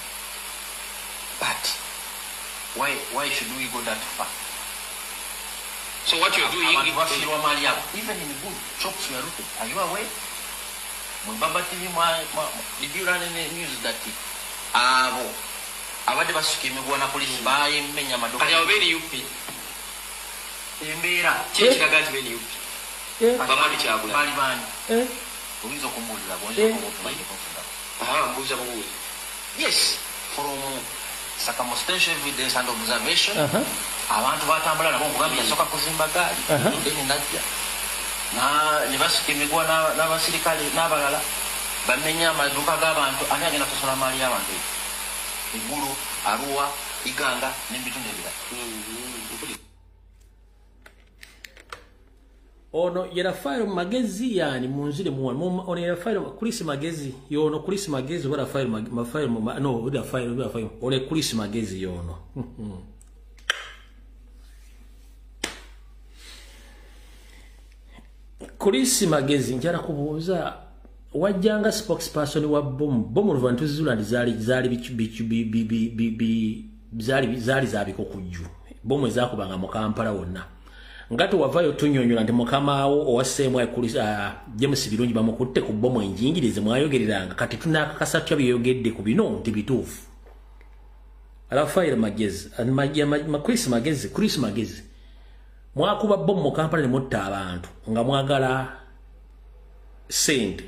but why should we go that far? So what you're doing even in good shops we are looking, are you aware? Mbaba TV did you run any news that abadde basukimibwa na police baye mmenya maduka kali abeni yupi embera kyekiraga nti beni yupi bamali kyagula bali bani oyinza okumulira bonje okubaye konfunda mbuza bubuzi yes from circumstantial evidence and observation abantu batambula nabo okugambya soka kuzimba gaali ndeni najja na nibasukimibwa n'abasirikale n'abalala bamenya amaduka g'abantu ani agenda kusola maali y'abantu Igulu, Arua, Iganga, n'ebitundu ebirala. Ono yera file magezi yani munzire muwana ono yera file kulisi magezi yono kulisi magezi wala file no wala file ole kulisi magezi yono kulisi magezi njara kubuuza wajjanga spokesperson wa bomu Luvantuzi Zuland zali zabiko kujju bomu ezakubanga mu Kampala wonna ngato wavayo tunyonyola ndi mukamawo owaseemwa kulisa James Birungi bamukutte ku bomu enjingirize mwayogereranga kati tunakakasatya byeyogedde ku bino nti bituufu Rafael Magezi Chris Magezi mwakuba bomu mu Kampala ne mutta abantu nga mwagala sente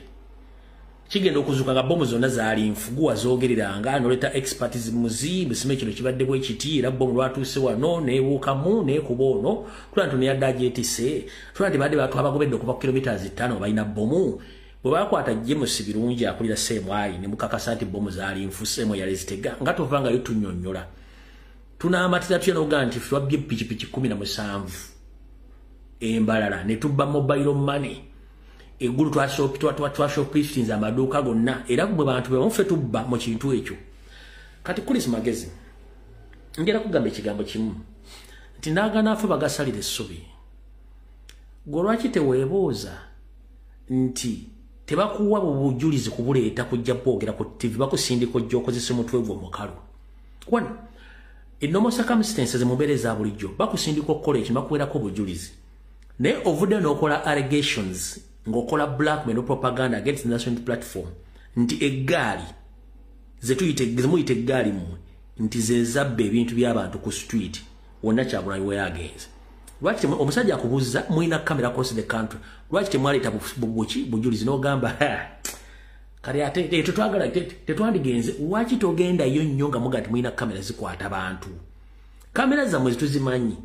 kigenda okuzuka nga bomu zonna zaali nfuguwa zoogereranga noleta expertise muzibu sime kino kibadde bwe kiti era bomu lwatuuse wano neewuukamu neekuba ono tulantu neyadde agyetise tulanti badde batu abagobedde okuva ku kilometers 5 balina bomu bwe bakwata James Birungi akulira seemwayi ne mukakasa nti bomu zaali nfu seemwe yali zitega nga tuvangayo tunyonnyola tunaamatira tutya n'okugaa nti twabbye pikipiki 17 embalala ne tubba mobile money egulu twashopistinza amaduuka gonna era bwe bantu bemufe tubba mu kintu ekyo kati Chris Magezi ngera kugamba ekigambo kimu nti ndagana afe bagasalira essubi gwe lwaki teweebuuza nti tebakuwa bujulizi kubuleeta kujja bwogera ku TV bakusindika ojja okozesa omutwe gwo mukalu one in normal circumstances mumbeera eza bulijjo bakusindika okukola ekyo bakuwerako obujulizi naye ovudde n'okola allegations ng'okola blackmail propaganda against the national platform nti eggaali zemuyita eggaali mmwe nti zezabba ebintu by'abantu ku street wonna Kyagulanyi we yagenze lwaki omusajja akubuuza mulina kamera across the country lwaki temwaleeta bujulizi n'ogamba kale ate tetwagala tetwandigenze lwaki togendayo nnyo nga muga mulina kamera zikwata abantu kamera zammwe zituzimanyi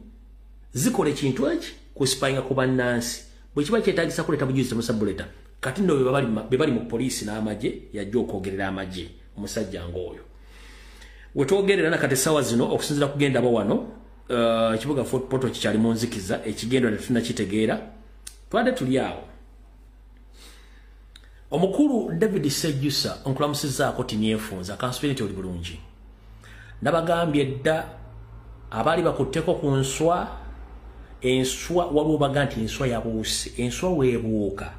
zikola ekintu eki kuspayinga ku bannansi bwe kiba kyetagisa kuleeta bujulizi temusabuleta kati nno be bali mu poliisi n'amagye yajja okwogerera amagye omusajja ng'oyo wetwogerera nakati essaawa zino okusinzira kugenda abo wano ekibuga Fort Portal kikyali mu nzikiza ekigendo tetuna kitegeera twade tuli awo omukulu David Sejjusa onkulamusizaako tinyefunza kanspiriti oli bulungi nabagambye edda abaali bakutteko ku nswa waliwo baga nti enswa yabuuse enswa weebuuka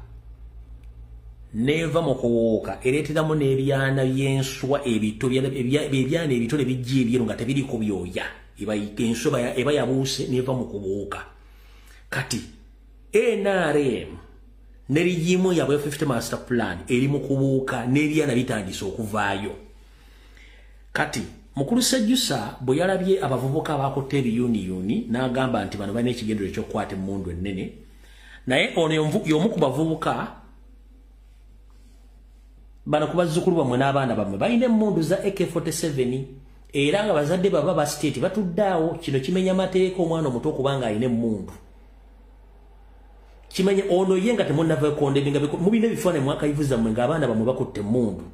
neva mu kuwuuka ereeteramu n'ebyana by'enswa ebito ebyana ebito ne bijja ebyeru nga tebiriko byoya enswa eba yabuuse neva mu kubuuka kati NRM nerigimu yabwe 50 master plan eri mu kubuuka n'ebyana bitandise okuvaayo kati mukulu Sejjusa bwe yalabye abavubuka abakotte ebiyuniyuni n'agamba nti bano balina ekigendero ekyokukwata emmundu ennene naye ono y'omu ku bavubuka bano ku bazzukulu bamwe n'abaana bamwe balina emmundu za AK47 era nga bazadde baba ba state batuddaawo kino kimenya mateeka omwana omuto okubanga alina emmundu kimenya ono ye nga temunnava ekondebinga mubina ebifaananyi mwakayivuza mmwe ng'abaana bamwe bakutte emmundu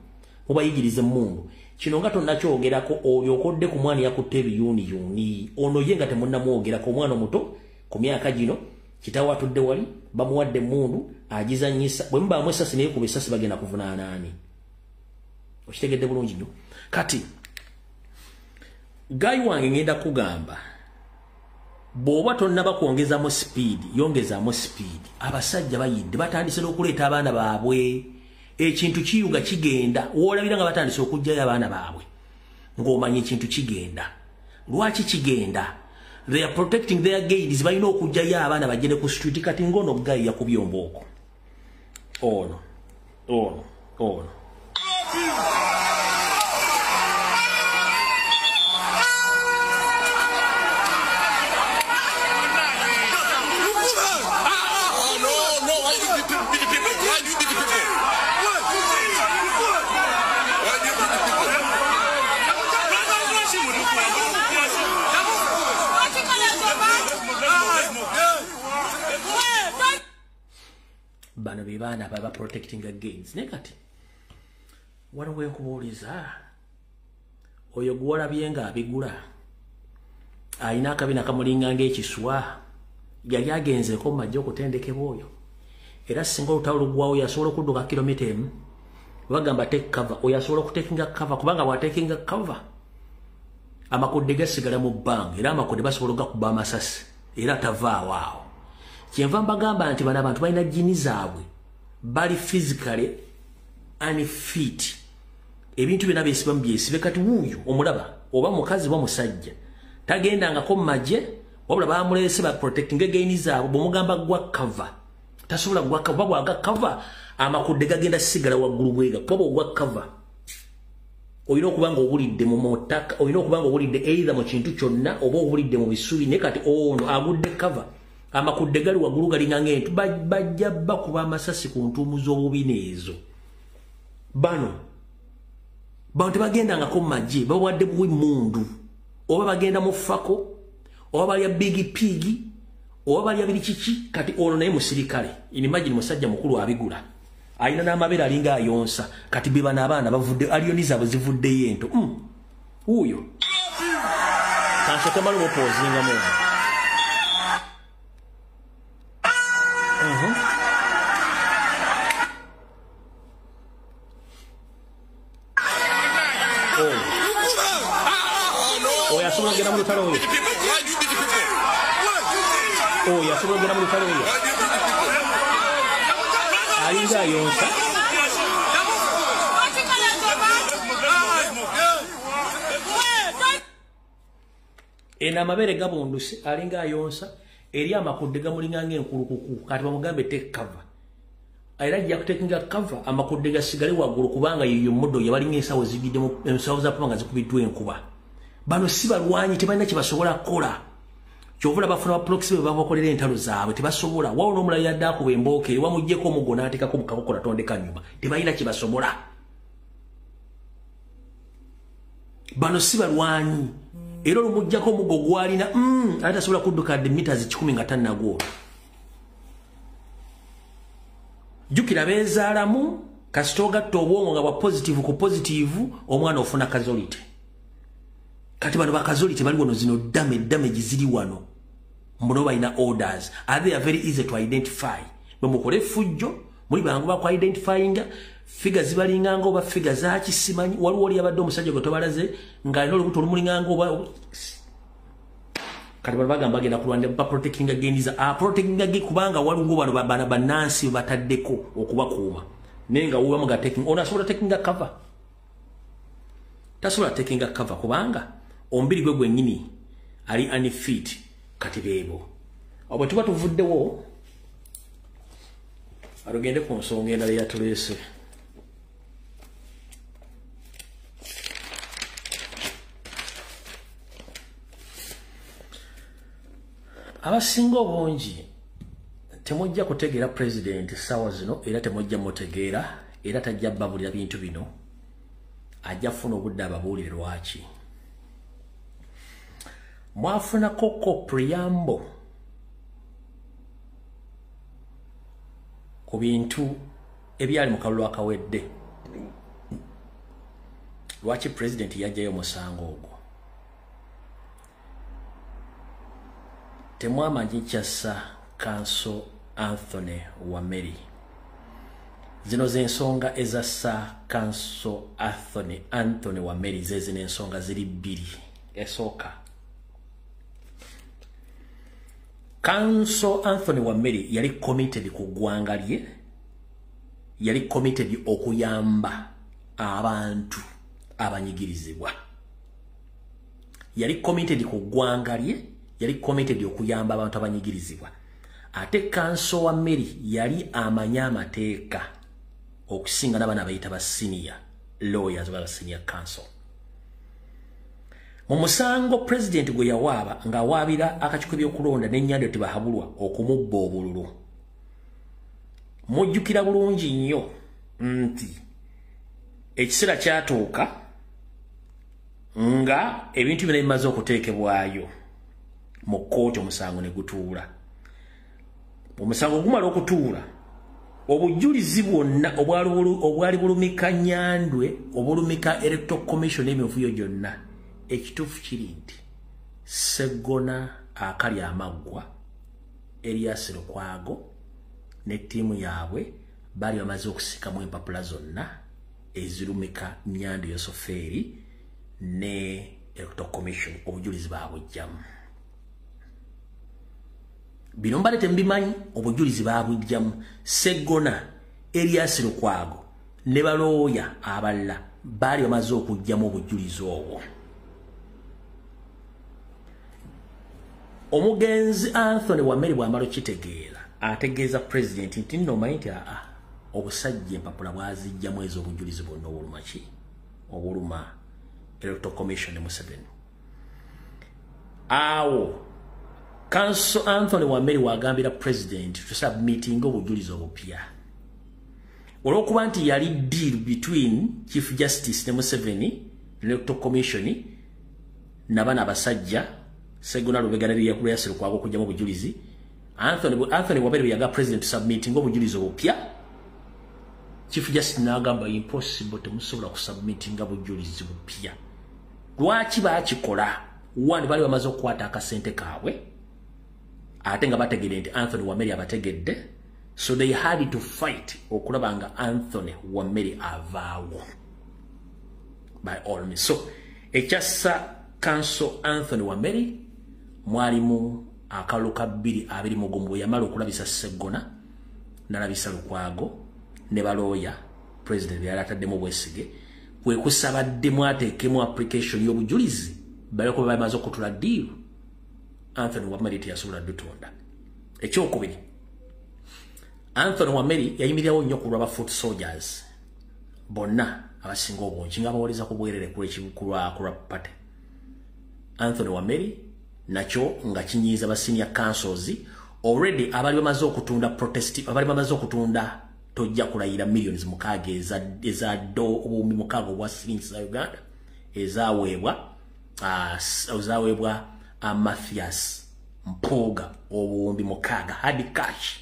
mubayigiriza emmundu kino nga tonnakyogerako oyo okodde ku mwana yakutte ebiyuniyuni ono ye nga temunnamwogerako omwana omuto ku myaka gino kitaawe atudde wali bamuwadde emmundu agizanyisa bwe mubaamu essasi naye kuba essasi bagenda kuvunaana ani okitegedde bulungi nnyo kati gayi wange ngenda kugamba bw'oba tonnaba kwongezamu speed yongezaamu speed abasajja bayidde batandise n'okuleeta abaana baabwe ekintu kiyuga kigenda woolabira nga batandise okugjayo abaana baabwe ng'omanya ekintu kigenda lwaki kigenda they are protecting their gains balina okugjayo abaana bagende ku street kati ngono gayi yakubye ombooko ono bano be baana baba protecting against nekati waliwo enkubuuliza oyo gwolabye nga abigula alina akabina kamulinga ng'ekiswa yali agenzeko mu majje okutendekebwa oyo era singa olutalo lugwawo yasobola okudduka kilomita emu bagamba take cover oyo asobola okutekinga cover kubanga bwatekinga cover amakudde gasigala mu bbanga era amakudde basobola ogakuba amasasi era tavaawo awo kyenva mbagamba nti bano abantu balina jini zaabwe bali physically unfit ebintu byonna byesibamu byesibe kati wuuyo omulaba oba mukazi oba musajja tagendangako mu magye wabula bamuleese ba protecting againi zaabwe bw'omugamba gwa cover tasobola gwa cover bwaga cover amakudde gagenda sigala waggulu bwega kuba ogwa cover oyina okuba nga obulidde mu motaka oyina okuba nga obulidde either mu kintu kyonna oba obulidde mu bisubi naye kati ono agudde cover amakudde gali waggulu galinga ng'entu bajja bakuba amasasi ku ntuumu z'obubina ezo bano tebagendangako mu magye bawadde buwi mundu oba bagenda mu fako oba balya big pig oba balya biri kiki kati ono naye musirikale imagine musajja mukulu abigula alina n'amabeere alinga ayonsa kati be bano abaana bavudde aliyoni zaabwe zivuddeyo ento wuuyo kansoke malo bopoozingamu Oh, ya sono gena mu talo. Oh, ya sono gena mu talo. Alinga yonsa. Ena mabere gabonduse alinga yonsa eri amakudde gamulingange enkulukuku kati bamugambe take cover. Era ajja kutekinga cover amakudde gasigale waggulu kubanga yiyo muddo yabalinga ensawo zigidde ensawo za panga zikubiddwa enkuba. Bano si balwanyi tebalina kye basobola kukola. Kyovula bafuna proxy babakolera entalo zaabwe tebasobola. Wao n'omulala yadde akuba embooka eri wamuggyeko omuggo n'ateekako mu kakokola tondeka nyuma. Tebalina kye basobola. Bano si balwanyi. Era olumuggyako omuggo gwalina ate asobola kudduka de meters 10 nga tannagwo. Jukira beezaalamu kasitogatta obwongo nga bwa positive ku positive omwana ofuna kazolite. Kati bano bakazolite bali wano zino damage ziri wano. Mbuno balina orders. They are very easy to identify. Bamukole fujjo muli bangu ba identifying figures zibalinga oba figures za kisimanyi waliwo oli abadde omusajja gwe tobalaze nga ino olubuto lumulinga oba kati bagamba bagenda kulwanda ba protecting against protecting against kubanga waliwo bano babana banansi bataddeko okubakuuma nenga uwa mga taking ona sobola taking a cover tasobola taking a cover kubanga ombiri gwe gwennyini ali unfit kati bebo obwe tuba tuvuddewo arugende ku nsonga endala yatulese. Abasinga obungi temujja kutegeera president sawa zino era temujja mutegeera era tajja babulira bintu bino ajja funa obudde ababuulire lwaki. Mwafuna koko preamble ku bintu ebyali mu kalulu akawedde lwaki president yajjayo musango ogwo. Temwamanyi kyassa Kanso Anthony Wameri. Zino z'ensonga ezassa Kanso Anthony Wameri zezino ensonga ziri bbiri. Esooka Kanso Anthony Wameri yali committed ku ggwanga lye, yali committed okuyamba abantu abanyigirizibwa. Yali committed ku ggwanga lye, yali committed okuyamba abantu abanyigirizibwa. Ate Kanso Wameri yali amanya amateeka okusinga n'abaana bayita ba senior lawyers ba senior counsel. Mu musango president gwe yawaaba nga waabira akakiiko by'okulonda n'ennyanja tebahabulwa okumubba obululu. Mujjukira bulungi nnyo nti ekiseera kyatuuka nga ebintu bino bimaze okuteekebwayo mu kkooti omusango ne gutuula. Omusango gumala okutuula obujulizi bwonna obwali bulumika Nyandwe obulumika Electoral Commission n'emivuyo gyonna ekituufu kiri nti Sseggona akali amaggwa Erias Lukwago ne ttiimu yaabwe bali bamaze okusikamu empapula zonna ezirumika Nyandwe Yosoferi ne Electoral Commission obujulizi baabujjamu. Bino mbale tembimanyi obujulizi baabujjamu. Sseggona Erias Lukwago ne balooya abalala bali bamaze okujjamu obujulizi obwo. Omugenzi Anthony Wameri bw'amala okitegeera ategeeza president nti nno omanyi nti obusajja empapula bwazijjamu ez'obujulizi bwonna obuluma ki obuluma Electoral Commission Museveni. Awo Kanso Anthony Wameri wagambira president to submitting obujulizi obupya. Olw'okuba nti yali deal between Chief Justice ne Museveni Electoral Commission n'abaana abasajja Sseggona Lubega ne Erias Lukwago okujjamu obujulizi. Anthony Wameri yaga president to submitting obujulizi obupya. Chief Justice n'agamba impossible temusobola kusubmitinga bujulizi bupya. Lwaki baakikola? Wandi bali bamaze okukwata akasente kaabwe ate nga bategedde nti Anthony Wameri abategedde So they had to fight okulabanga Anthony Wameri avaawo by all means. So ekyassa Council Anthony Wameri mwalimu akaluka bbiri abiri mugombo yamala okulabisa Segona nalabisa Lukwago ne baloya president yalatadde Bwesige kwe kusabadde mwateekemu application y'obujulizi baleko bamaze okutula deal Anthony Wameri teyasobola dutonda. Ekyokubiri, Anthony Wameri yayimirirawo nnyo ku lw'aba foot soldiers bonna abasinga obungi nga bawoliza ku bwerere kulwa pate. Anthony Wameri nakyo nga kinyiiza ba senior councils already abali bamaze okutunda protest abali bamaze okutunda tojja kulayira millions mukaaga eza do obumbi mukaaga obwa shillings za Uganda ezaweebwa Mathias Mpuga obumbi mukaaga hard cash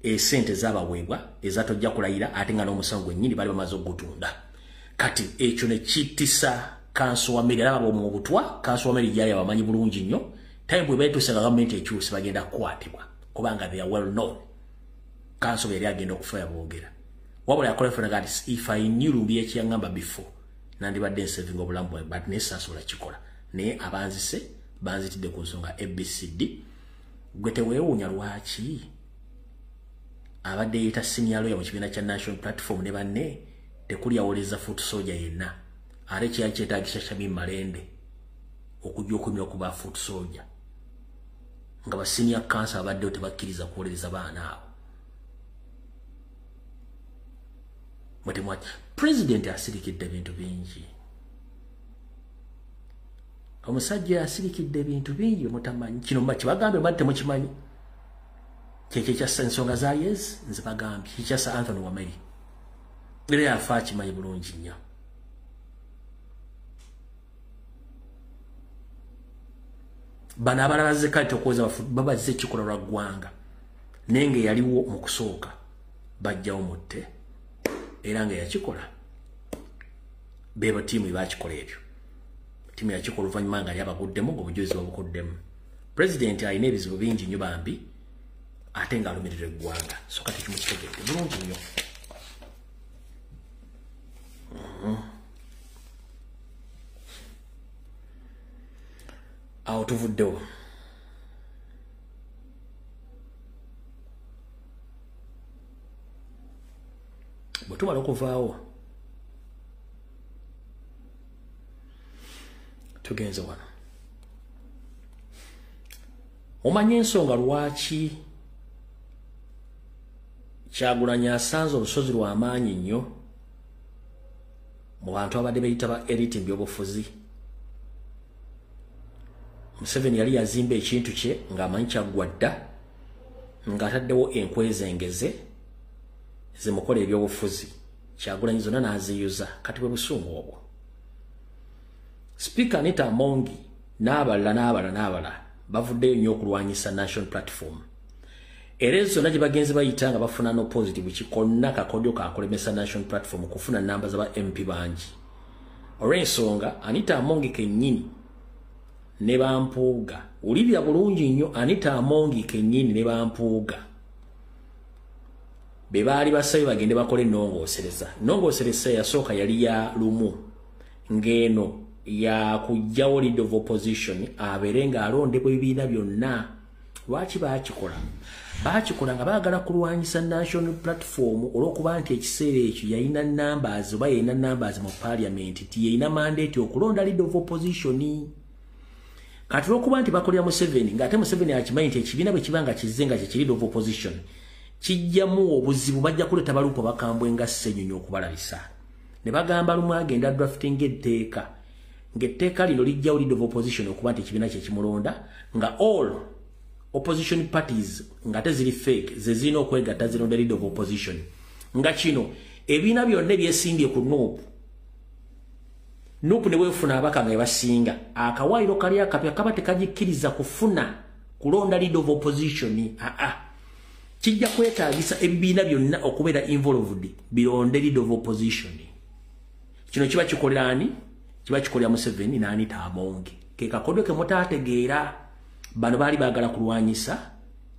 esente zabaweebwa ezatojja kulayira ate nga n'omusango gwennyini bali bamaze okutunda. Kati ekyo ne kitisa Council Wameri alaba mu butwa. Council Wameri yali abamanyi bulungi nnyo time bwe beetuuse gavumenti ekyusi bagenda kukwatibwa kubanga they are well known. Council yali agenda okufuna boogera wabula yakola funa if I knew lumbi ekyangamba before nandibadde nsaving obulamu bwe but nesasobola kikola naye abanzise banzitidde ku nsonga ABCD gwe teweewuunya lwaki abadde yita senior lawyer mu kibiina kya National Platform ne banne tekuli yawoleza foot soldier yenna ate kyali kyetaagisa Shamim Malende okujja okumira ku ba foot soldier nga ba senior council abaddewo tebakkiriza kuwoleza baana abo. President asirikidde ebintu bingi. Omusajja asirikidde ebintu bingi mutamanyi kino kibagambe batte mukimanyi kyekyo kyassa ensonga za yes nze bagambye kyassa Anthony Wameri era yafa kimanyi bulungi nnyo. Bana abalabaze kati okuweza babaze kikola lwa ggwanga nenge yaliwo mu kusooka bajjawo mutte era nga yakikola beba tiimu bakikola ebyo tiimu yakikola oluvannyuma nga yabaguddemu ng'obujulizi babukuddemu. President alina ebizibu bingi nnyo bambi ate ng'alumirira eggwanga so kati kimukitegedde bulungi nnyo. Awo tuvuddewo bwe tumala okuvaawo tugenze wano omanyi ensonga lwaki Kyagulanyi asanze olusozi lw'amaanyi nnyo mu bantu abadde beyita ba elite mu byobufuzi. Museveni yali yazimba ekintu kye ng'amanyi kyaggwa dda ng'ataddewo enkwezengeze zimukola ebyobufuzi. Kyagulanyi zonna n'aziyuza kati bwe busungu obwo. Speaker Anita Amongi n'abalala bavuddeyo nnyo okulwanyisa National Platform. Era ezo zonna gye bagenzi bayita nga bafuna no positive kikonna kakodyo kakulemesa National Platform kufuna namba z'aba MP bangi. Olw'ensonga Anita Amongi kennyini ne Bampuuga ulibya bulungi nnyo Anita Amongi kennyini ne Bampuuga be baali basabye bagende bakole ennongoosereza. Ennongoosereza yasooka yali ya lumu ng'eno ya kujjawo leader of opposition abeere ng'alondebwa ebibiina byonna. Lwaki baakikola? Baakikola nga baagala kulwanyisa National Platform olw'okuba nti ekiseera ekyo yalina numbers oba yalina numbers mu parliament ti yalina mandate okulonda leader of opposition. Kati olw'okuba nti bakolera Museveni ng'ate Museveni akimanyi nti ekibiina bwe kiba nga kizze nga kye leader of opposition kijjamu obuzibu bajja kuleeta balupo bakambwe nga Ssenyonyi okubalabisa. Ne bagamba lumu agenda drafting etteeka ng'etteeka lino lijjawo leader of opposition okuba nti ekibiina kye kimulonda nga all opposition parties nga teziri fake ze zirina okwegatta zironda leader of opposition. Nga kino ebiina byonna ebyesimbye ku Nuupu ne weefuna abaka nga basinga akawaayiro kali akapya kaba tekagikkiriza kufuna kulonda leader of opposition. Kijja kwetaagisa ebibiina byonna okubeera involved bironde leader of opposition. Kino kiba kikolera ani? Kiba kikolera Museveni ne Anita Amongi. Ke kakodyo ke mutaategeera bano baali baagala kulwanyisa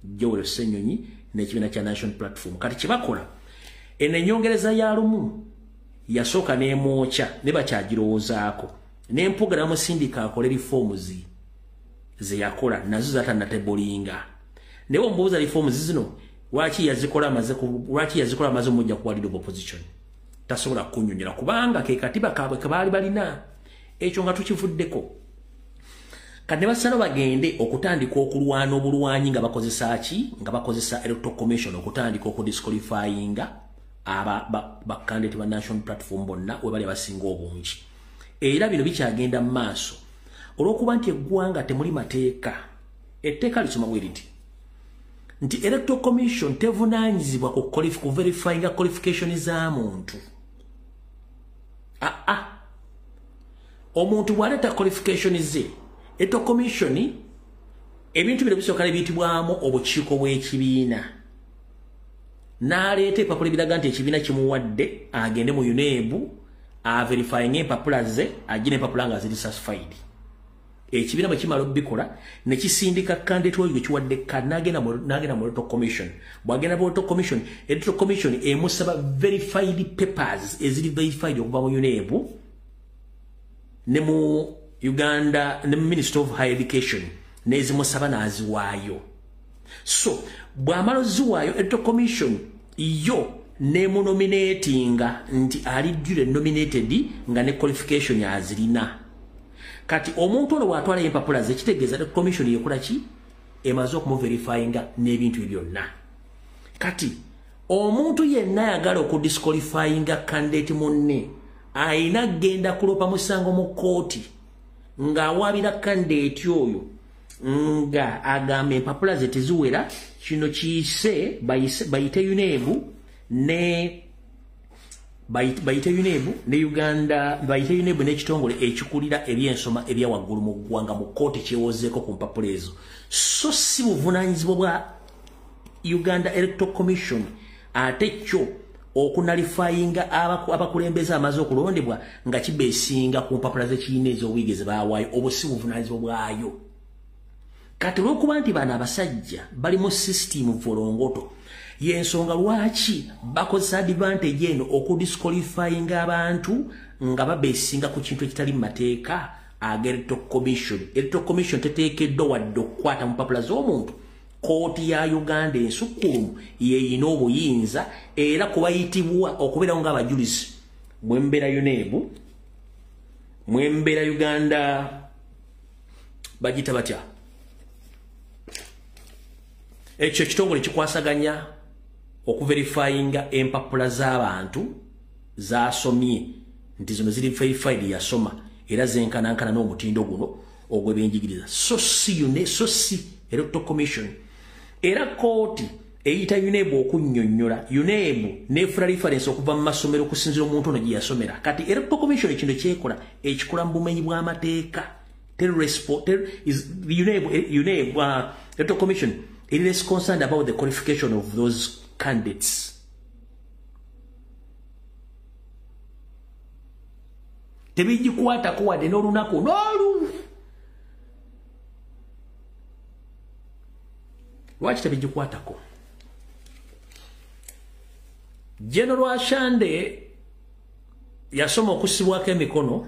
Joel Ssenyonyi n'ekibiina kya National Platform. Kati kibakola ennyongereza ya lumu yasooka n'emwokya ne bakyagirowoozaako n'empugiramu sindika akola reforms ze yakola nazo zatannatebolinga newe mbuuza reforms zino lwaki yazikola amaze omujja kuwa leader of opposition tasobola kunnyonnyola kubanga ke katiba kaabwe ke baali balina ekyo nga tukivuddeko kati ne basala bagende okutandika okulwana obulwanyi nga bakozesa ki nga bakozesa electoral commission okutandika okudisqualifyinga bakandidate ba National Platform bonna we bali abasinga obungi era bino bikyagenda mu maaso olw'okuba nti eggwanga temuli mateeka etteeka lisoma bwe liti nti electoral commission tevunaanyizibwa ku verifyinga qualification za muntu omuntu bw'aleeta qualification ze electoral commission ebintu bino bisooka biyitibwamu obukiiko bw'ekibiina n'aleeta empapula ebiraga nti ekibiina kimuwadde agende mu UNEB verifying empapula ze agire empapula nga ziri certified ekibiina bwe kimala obikola ne kisindika candidate oyo kiwadde n'agenda mu electoral commission bw'agenda mu electoral commission emusaba verified papers eziri verified okuva mu UNEB ne mu Uganda ne mu Ministry of Higher Education nezimusaba n'aziwaayo so bw'amala oziwaayo electoral commission yo nemunominatinga nti ali duly nominated nga ne qualification yazirina kati omuntu ono bw'atwala empapula ze kitegeeza ne commission yekola ki emaze okumuverifyinga n'ebintu byonna kati omuntu yenna ayagala okudisqualifyinga candidate munne ayina genda kulopa musango mu kooti ng'awaabira candidate oyo nga agamba empapula ze teziwera kino kiyise bayite UNEB ne bayite UNEB ne Uganda bayite UNEB n'ekitongole ekikulira ebyensoma ebya waggulu mu ggwanga mu kooti kyewozeeko ku mpapula ezo so si buvunaanyizibwa bwa Uganda Electoral Commission ate kyo okunalifyinga abakulembeze amaze okulondebwa nga kibeesinga ku mpapula z'ekibiina ez'obuyigeze baawaayo obwo si buvunaanyizibwa bwayo kati olw'okuba nti bano abasajja bali mu system volongoto yensonga lwaki bakozesa advantage eno okudisqualifyinga abantu nga babeesinga ku kintu ekitali mu mateeka Electoral Commission teteekeddwa wadde okukwata mu mpapula z'omuntu kooti ya Uganda ensukkulumu yeyina obuyinza era kubayitibwa okubeerawo ng'abajulizi mwembeera UNEB mwembeera Uganda bagita batya ekyo ekitongole kikwasaganya okuverifyinga empapula z'abantu zasomye nti zino ziri verified yasoma era zenkanankana n'omutindo guno ogw'ebyenjigiriza so si Electoral Commission era kooti eyita UNEB okunnyonnyola UNEB n'efuna reference okuva mu masomero okusinziira omuntu ono gye yasomera kati Electoral Commission ekintu kyekola ekikola mu bumenyi bw'amateeka UNEB Electoral Commission it is concerned about the qualification of those candidates. Tebijikwata kuwadde n'olunaku n'olu. Lwaki tebijikwatako? General Ashande yasoma okusibwako emikono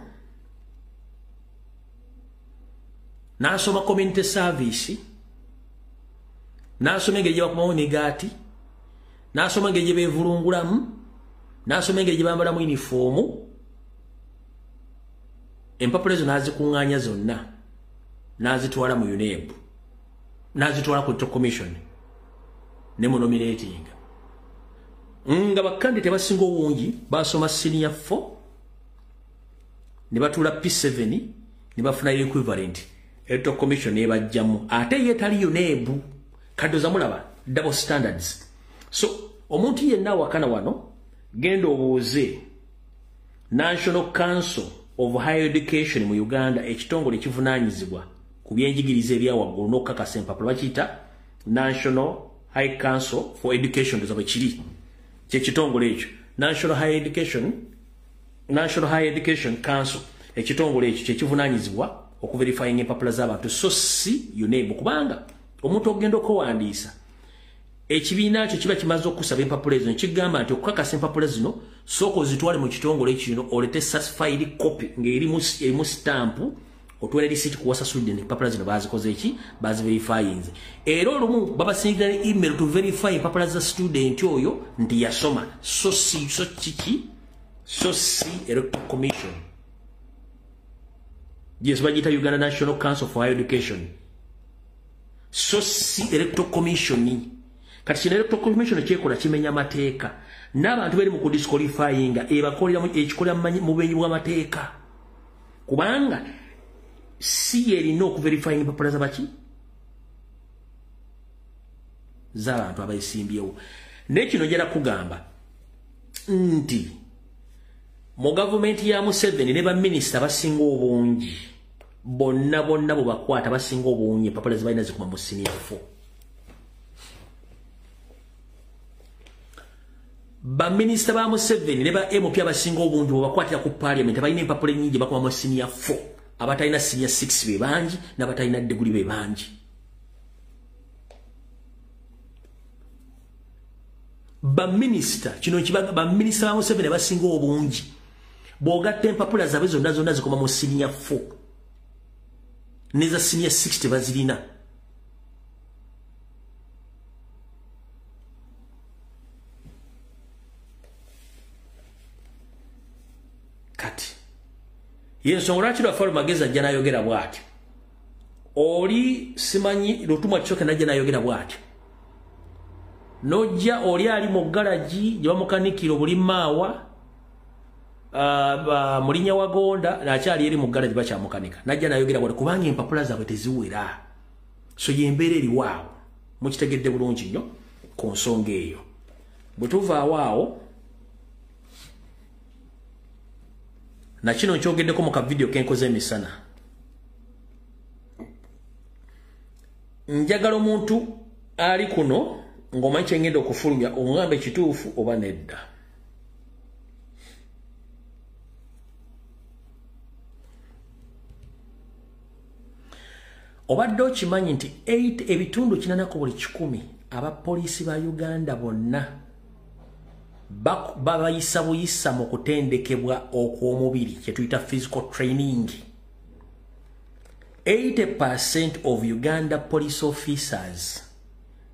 n'asoma community service n'asoma engeri gye bakumawo emigaati n'asoma engeri gye beevulungulamu n'asoma engeri gye bambalamu yunifoomu empapula ezo n'azikuŋŋaanya zonna n'azitwala mu UNEB n'azitwala ku Electoral Commission ne mu nominating nga bakandidate basinga obungi basoma senior 4 ne batuula P7 ne bafuna equivalent Electoral Commission nebajjamu ate yetali UNEB kadoza mulaba double standards so omuntu yenna wakana wano genda obuuze National Council of Higher Education mu Uganda ekitongole kivunaanyizibwa ku byenjigiriza ebya waggulu n'okukakasa empapula bakiyita National High Council for Education ndoza bwe kiri kyekitongole ekyo National Higher Education Council ekitongole ekyo kyekivunaanyizibwa okuverifying empapula z'abantu so si UNEB kubanga omuntu ogenda okuwandiisa ekibiina kyo kiba kimaze okusaba empapula ezo nekigamba nti okukakasa empapula zino sooka ozitwale mu kitongole kino olete certified copy ng'erimu stamp otwala receipt kuwasa student empapula zino bazikoze eki baziverifyinze era olumu babasindikira ne email to verify empapula za student oyo nti yasoma so si Electoral Commission. Yes, bagita Uganda National Council for Higher Education. So si Electoral Commission. Kati kino Electoral Commission kyekola kimenya mateeka. N'abantu bali mu kudisqualifyinga ekikolera mu bumenyi bw'amateeka. Kubanga si erina okuverifyinga empapula z'abaki? Z'abantu abayisimbyewo. N'ekino njala kugamba nti mu gavumenti ya Museveni ne baminisita basinga obungi bonna bwe bakwata basinga obungi empapula zibalina zikuma mu senior 4. Baminisita ba Museveni ne ba MP abasinga obungi bwe bakwatira ku parliament balina empapula nyingi bakuma mu senior 4 abatalina senior 6 be bangi n'abatalina degree be bangi. Baminisita kino kibaga baminisita ba Museveni basinga obungi bw'ogatta empapula zaabwe zonna zikoma mu senior 4 neza senior 6 tebazirina. Kati yensonga lwaki lwaffe Magezi ajja n'ayogera bw'atyo oli simanyi Lutumwa Kisoke n'ajja n'ayogera bw'atyo nojja oli ali mu galaji gye bamukanikira buli maawa mulinya wagonda nakyali eri mu galaji bakyamukanika najja nayogera bwati kubanga empapula zaabwe teziwera so yembeera eriwaawo mukitegedde bulungi nnyo ku nsonga eyo bwe tuvaawo nakino nkyogeddeko mu kavidiyo kenkoze emisana njagala omuntu ali kuno ng'omanyi kyengenda okufulumya oŋŋambe kituufu oba nedda. Obadde okimanyi nti 8 ebitundu 80 ku buli 100 abapoliisi ba Uganda bonna babayisa buyisa mu kutendekebwa okw'omubiri kye tuyita physical training. 80% of Uganda police officers,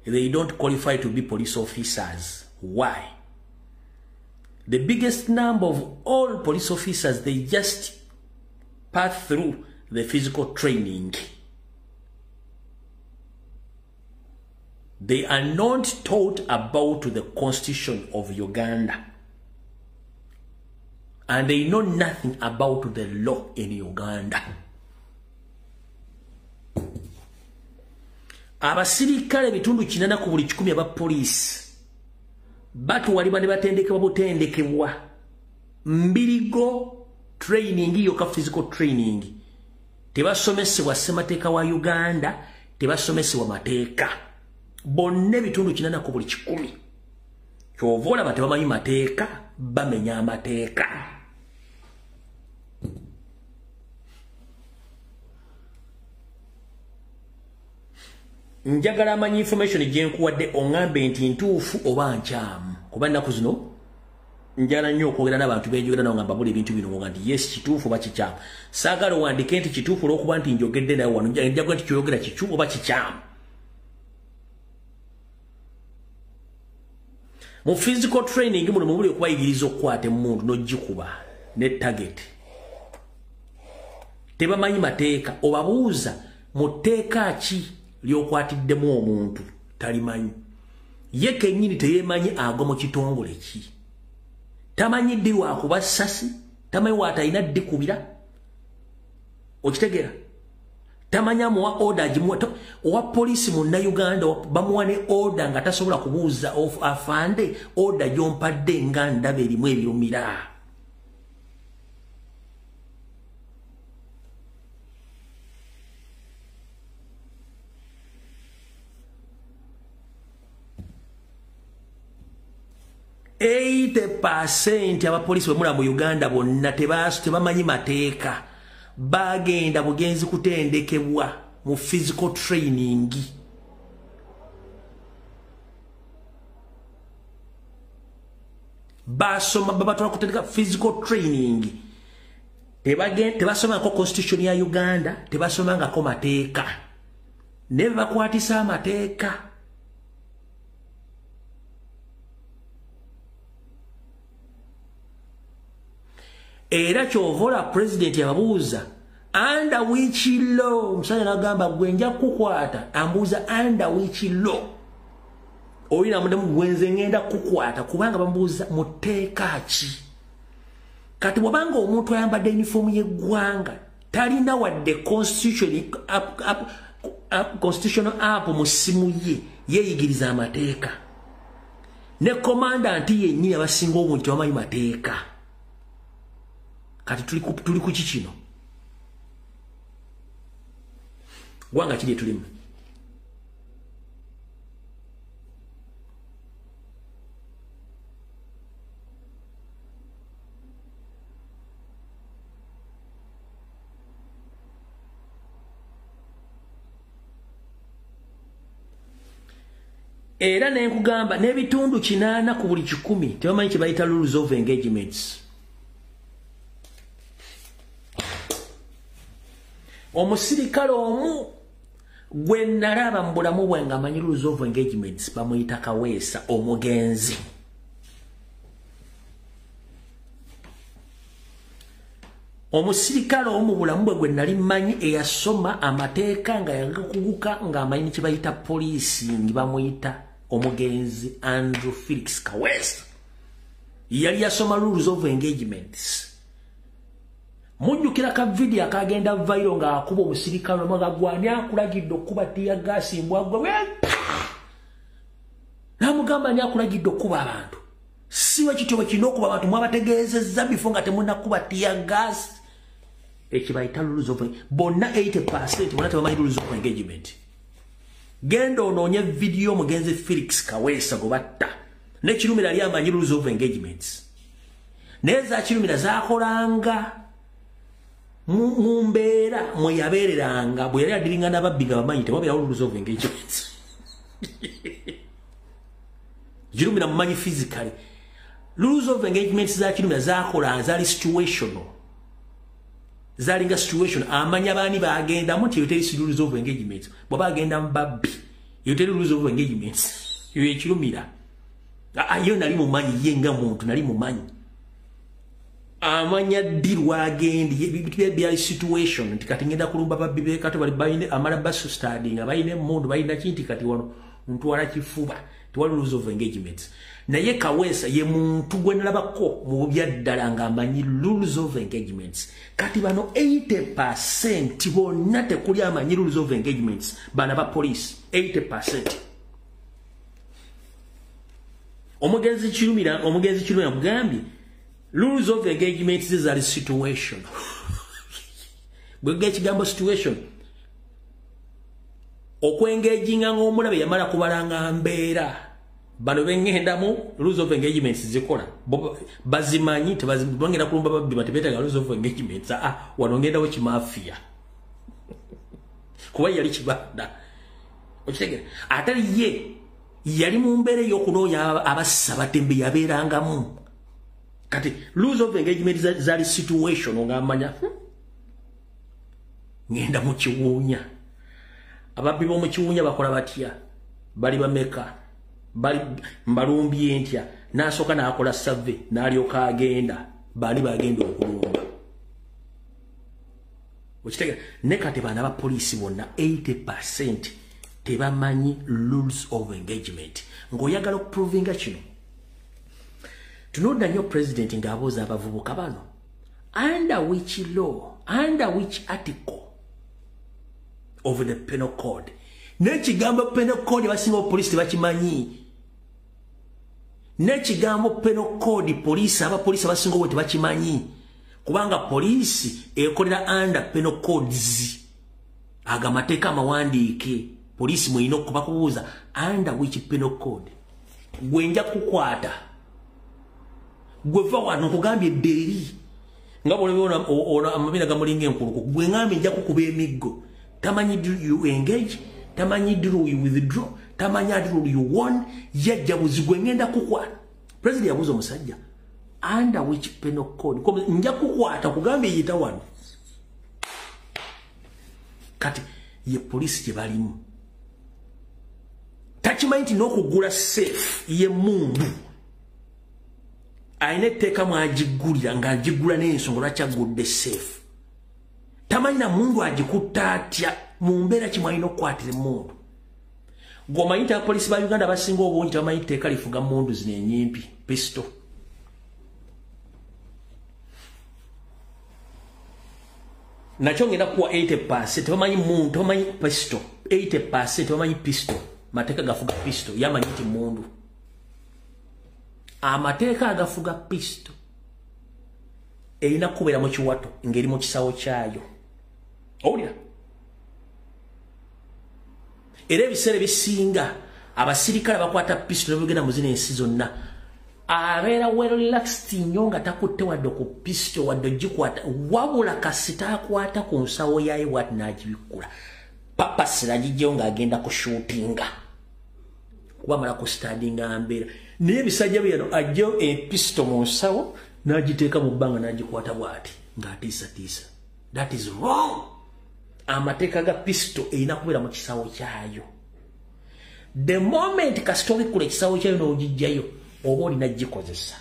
they don't qualify to be police officers. Why? The biggest number of all police officers, they just pass through the physical training. They are not taught about the Constitution of Uganda. And they know nothing about the law in Uganda. Abasirikale bitundu 80 ku buli 100 aba police batuwalibwa ne batendekebwa butendekebwa mbirigo training yo ka physical training tebasomesebwa ssemateeka wa Uganda tebasomesebwa mateeka bonna bitundu 80 ku buli 100 kyovola batebamanyi mateeka bamenya amateeka. Njagala amanyi information gyenkuwadde ongambe nti ntuufu oba nkyamu kuba ennaku zino njala nnyo okwogera n'abantu benjogera nabo ngamba buli ebintu bino nga nti yes kituufu oba kikyamu saagala owandike nti kituufu olw'okuba nti njogedde nawe wano njagala nti kyoyogera kicu oba kikyamu. Mu physical training muno mubuli okubayigiriza okukwata emmundu n'ogikuba ne target tebamanyi mateeka obabuuza mu tteeka ki lyokwatiddemu omuntu talimanyi ye kennyini teyemanyi agwa mu kitongole ki tamanyi ddi lwakuba ssasi tamanyi waatalina ddi kubira okitegera tamanya muwa order agimuwa owa poliisi mu Uganda bamuwa ne order nga tasobola kubuuza afande order gyompadde nga ndaba erimu ebirumira. % abapoliisi bemula mu Uganda bonna tebamanyi mateeka bagenda bugenzi kutendekebwa mu physical training. basoma babatwala kutendeka physical training tebasoma ko constitution ya Uganda tebasoma nga ko mateeka neva kwatisa mateeka era kyovola president yababuuza under which law musanya nagamba gwenja kukwata ambuuza under which law oyina mudemu gwenze ngenda kukwata kubanga bambuuza muteeka ki kati bwabanga omuntu ayambadde uniform y'eggwanga talina wadde constitutional app mu ssimu ye yeeyigiriza amateeka ne commandant yennyini abasinga obungi tebamanyi mateeka kati tuli ku kikino gwanga kiri tulimu era nenkugamba n'ebitundu 8 ku buli 10 tebamanyi kye bayita rules of engagements. Omusirikale omu gwe nalaba mu bulamu bwe nga amanyi rules of engagements bamuyita Kaweesa omugenzi. Omusirikale omu bulamu bwe gwe nali manyi eyasoma amateeka nga yagakuguka nga amanyi kye bayita poliisi bamuyita omugenzi Andrew Felix Kaweesa. Yali yasoma rules of engagements. Munjukira ka video akagenda viral nga akuba omusirikale omugagwani akulagidde okuba tiya gasi mbwagwe namugamba ni akulagidde okuba abantu siwe kityo kino okuba abantu mwabategeezezza before nga temunnakuba tiya gasi ekibayita rules of bonna 80% bonna tebamanyi rules of engagement. Genda onoonye video mugenzi Felix Kaweesa gobatta nekirumira ali amanyi rules of engagements neza kirumira zakolanga mumbeera mwe yabeereranga bwe yali adiringa n'ababbi nga bamanyi tewabirawo rules of engagements. Kirumira mumanyi physically rules of engagements za kirumira zakola zali situational zalinga situation amanya bani bagenda muti yoteri rules of engagements bwaba agenda mbabbi yoteri rules of engagements yo kirumira ayo nali mumanyi yenga muntu nali mumanyi amanya dirwa agendi bya situation tikati ngenda kulumba babbi be kato bali bayine amala basu studying abayine mundu bayina kinti kati wano muntu wala kifuba tiwali rules of engagements naye Kaweesa ye muntu gwe nalabako mu byaddala nga amanyi rules of engagements kati bano 80% bonna tekuli amanyi rules of engagements bana ba police 80%. Omugenzi kirumira mugambye rules of engagements is a situation. Bwe kigambo situation okwengaginga ng'omulabe yamala kubalanga mbeera bano bengendamu rules of engagements zikola bazimanyi tebazibangenda kulumba babbi batebetaga rules of engagements wanongendawo kimafia kuba yali kibanda okitegera atali ye yali mu mbeera y'okunoonya abassa batembe yabeerangamu kati rules of engagement zali situation ongamanya ngenda mu kiwunya ababbi bo mu kiwunya bakola batya bali bameka bali mbalumbi entya nasoka nakola survey nalyoka agenda bali bagenda okulumba okitegera ne kati bana ba police bonna 80% tebamanyi rules of engagement ngoyagala okuprovinga kino. Tunoda nyo president ngaabuuza abavubuka bano under which law, under which article of the penal code. Nekigambo penal code basinga police tebakimanyi. Nekigambo penal code police abapolisi basinga bwe tebakimanyi. Kubanga police ekolera under penal codes. Agamateeka amawandiike police mwino kubakubuuza under which penal code. Gwenja kukwata gweva wano kugambye deri nga bolebona ona amabina gamulinga enkuluku gwe ngambe nja kukuba emiggo tamanyi do you engage tamanyi do you withdraw tamanyi do you won yajja buzigwe ngenda kukwa president yabuzo musajja under which penal code nja kukwata kugambe yita wano kati ye police gye balimu takimanyi nti n'okugula safe ye mundu ayina etteeka mwagigulira ng'agigula n'ensonga lwaki agudde safe tamanyi na mundu agikutta atya mu mbeera kimu alina okukwatira emundu gwomanyi nti abapolisi ba Uganda basinga obungi tabamanyi tteeka lifuga mundu zino enyimpi pistol nakyo ngenda kuwa 80% tebamanyi mundu tebamanyi pistol 80% tebamanyi pistol mateeka gafuga pistol yamanyi nti mundu amateeka agafuga pistol erina kubeera mu kiwato ngeri mu kisawo kyayo owulira era ebiseera bisinga abasirikale bakwata pistol nebigenda mu zino ensi zonna abeera well relaxed nnyo nga takutte wadde ku pistol wadde ogikwata wabula kasita akwata ku nsawo yaye bwati n'agibikkula papa siragijjeyo ng'agenda ku shootinga kuba amala ku standinga mbeera naye ebisajja byano ajjayo episto mu nsawo n'agiteeka mu bbanga n'agikwata bwati ng'atiisatiisa. That is wrong. Amateeka ga pisto erina kubeera mu kisawo kyayo. The moment kasita obikkula ekisawo kyayo n'ogijjayo oba olina gikozesa.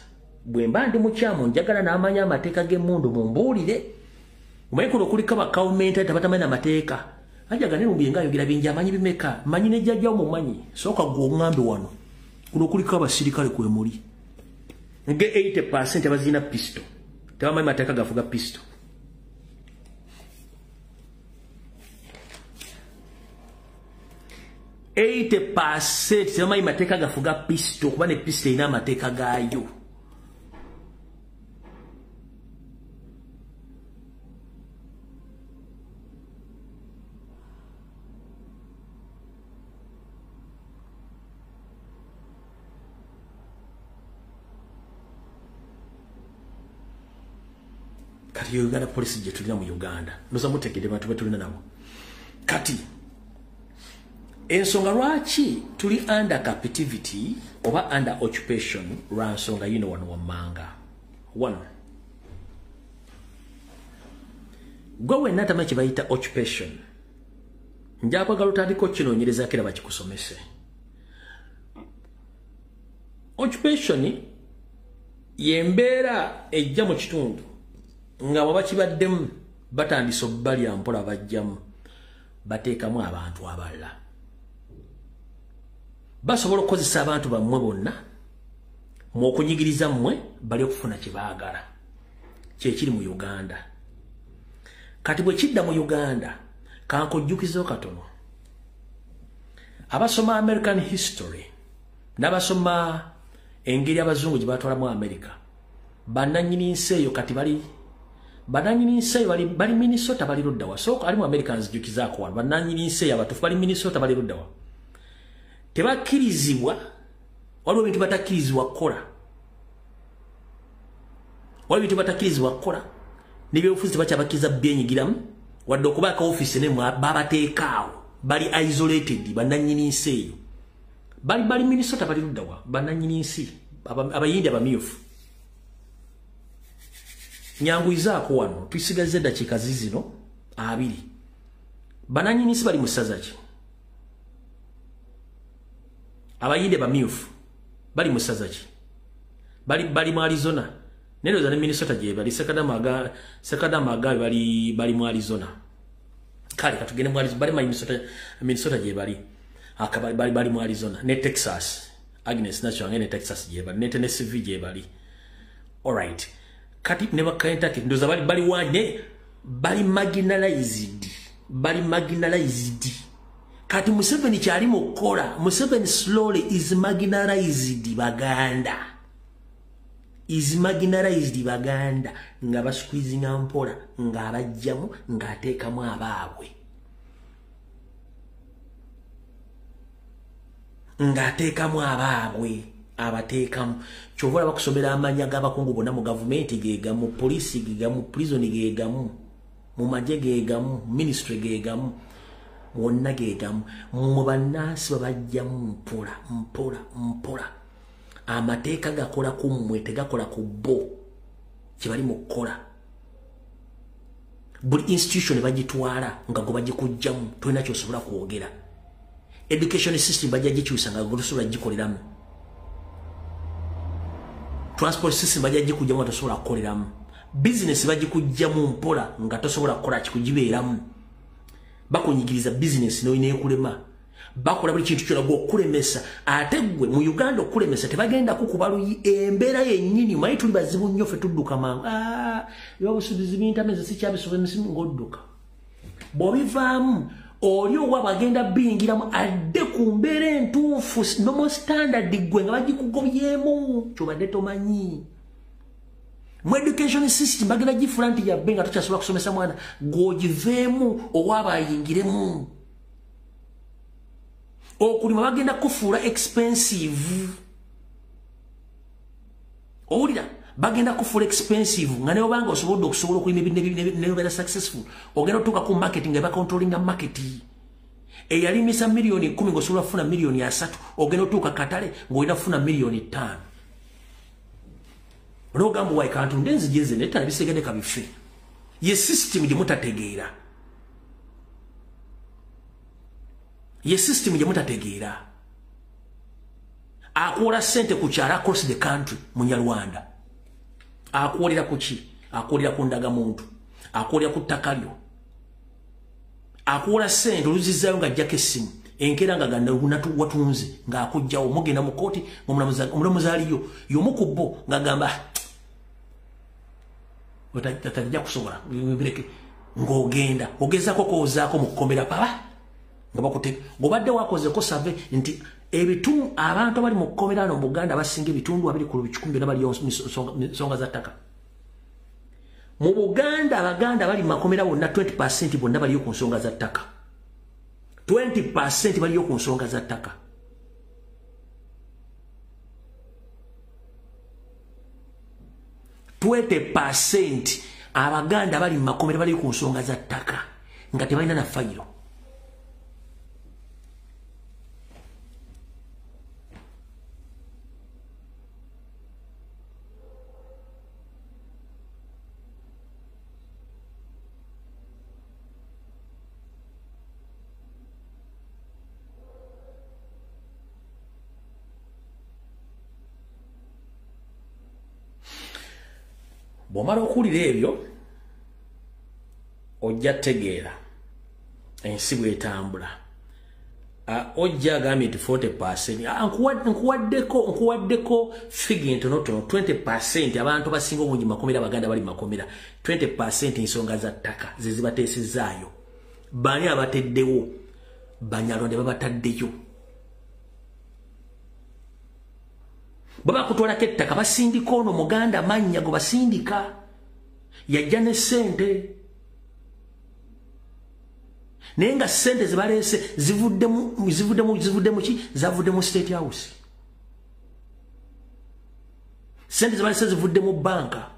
Bwe mba ndi mukyamu njagala n'amanya amateeka g'emmundu mumbuulire. Omanyi kuno kuliko abakawumenta tabatamanyi amateeka. Ajaga ne lumbi ngayogera bingi amanyi bimeka. Manyi ne jjajjawo mumanyi. Sooka gwe oŋŋambe wano. Kuno kuliko abasirikale kwe muli. Nge 80% abazina pisto. Tebamanyi mateeka gafuga pisto. Tebamanyi mateeka gafuga pisto kuba ne pisto erina amateeka gaayo. Kati Uganda police gye tulina mu Uganda. Noza mutegede bantu betulina nabo. Kati ensonga lwaki tuli under captivity oba under occupation lwa nsonga yino wano wammanga. 1. Gwe wenna tamanyi kye bayita occupation. Njakwagala otandika okinoonyerezaako era bakikusomese. Occupation yembeera ejja mu kitundu nga bwe bakibaddemu batandisa obbalya mpola bajjamu bateekamu abantu abalala. Basobola okukozesa abantu bammwe bonna mu okunyigiriza mmwe bali okufuna kye baagala. Kyekiri mu Uganda. Kati bwe kidda mu Uganda kankojjukizo katono. Abasoma American history n'abasoma engeri abazungu gye batwalamu America bannannyini nsi eyo kati bali bananyini nsi bali Minnesota bali luddawa. So ali mu Americans jukizaako wano bananyini nsi abatufu bali Minnesota bali luddawa. Tebakkirizibwa waliwo ebintu batakkirizibwa kukola. Waliwo ebintu batakkirizibwa kukola n'ebyobufuzi tebakyabakkiriza byenyigiramu wadde okubaaka office ne babateekaawo bali isolated bananyini nsi eyo. Bali Minnesota bali luddawa bananyini nsi abayindi abamyufu. Nyanguizaako wano tusigaze eddakiika zino 2. Bananyini nsi bali mu ssaza ki? Abayinde bamyufu bali mu ssaza ki? Bali mu Arizona. Neroza ne Minnesota gye bali sekadamaga bali mu Arizona. Kale katugende mu Arizona bali mu Minnesota gye bali mu Arizona ne Texas. Agnes Nacho ne Texas gye bali ne Tennessee gye bali. All right. Kati ne Kentucky ndoza bali wane bali marginalized. Kati Museveni kyali mukola. Museveni slowly is marginalized Baganda. Nga basqueezing mpola nga abajjamu nga ateekamu abaabwe. Abateekamu kyovola bakusomera amanya g'abakungu bonna mu gavumenti geegamu, polisi geegamu, prison geegamu, mu magye geegamu, ministry geegamu, wonna geegamu. Mu bannansi babajjamu mpola. amateeka gakola ku mmwe tegakola ku bo kyebali mu kukola buli institution bagitwala nga go bagikujjamu tulina kyosobola kwogera education system bajja gikyusa nga gosobola gikoleramu transport system bajja gikujjamu nga tosobola kukoleramu business bagikujjamu mpola nga tosobola kukola kikugibeeramu bakunyigiriza business nekulema bakola buli kintu kyona okulemesa ate gwe mu Uganda okulemesa tebagenda kukubaluyi embeera yennyini mayi tuli bazibu nnyo ffe tudduka mangu yobusuubizi bintameze sikyabisobemesi ng'odduka bw'obivaamu oli owa bagenda bingiramu adde ku mbeera entuufu normal standard gwe nga bagikugobyemu kyobadde tomanyi mu education system bagenda gifula nti yabbe nga tokyasobola kusomesa mwana gwogiveemu owaaba ayingiremu okulima bagenda kufuula expensive owulira bagenda kufuula expensive nga ne obanga osobodde okusobola okulima nebeera successful ogenda otuuka ku market nga bacontrollinga market eyalimisa miliyoni 10 ng'osobola kufuna miliyoni 3 ogenda otuuka katale ng'olina kufuna miliyoni 5 n'ogamba wayi kantu ndenzijeze netala bisegede kabife ye system gye mutategeera ye system gye mutategeera akuwola sente ku kyala across the country mu Nyarwanda akuwolera ku ki akuwolera ku ndagamuntu akuwolera ku ttaka lyo akuwola sente oluzizaayo nga ajjako essimu enkeera nga ganda watunze ng'akugjawo mugenda mu kooti omulamuzaaliyo y'omu ku bo ng'agamba tajja kusobola bireke ng'ogenda ogezaako koozaako mu kukomera paba nga bakutega ng'obadde wakozeko save nti ebitundu abantu abali mu kukomera no mu Buganda basinga ebitundu 2 bali nsonga za ttaka mu Buganda abaganda bali makomera wonna 20% bonna baliyo ku nsonga za ttaka 20% baliyo ku nsonga za ttaka abaganda bali makomera baliyo ku nsonga za ttaka nga tebalina na fayiro bw'omala okuwulira ebyo ojja tegeera ensi bw'etambula ojja agambye nti 40% nkuwaddeko figi entonotono 20% abantu basinga obungi makomera abaganda bali makomera 20% ensonga za ttaka ze zibateesezaayo bani abateddewo banyalonde babataddeyo baba kutwalako ettaka basindika ono muganda mannya go basindika yajja ne ssente naye nga ssente zibaleese zivuddemu ki zavuddemu State House ssente zibaleese zivuddemu banka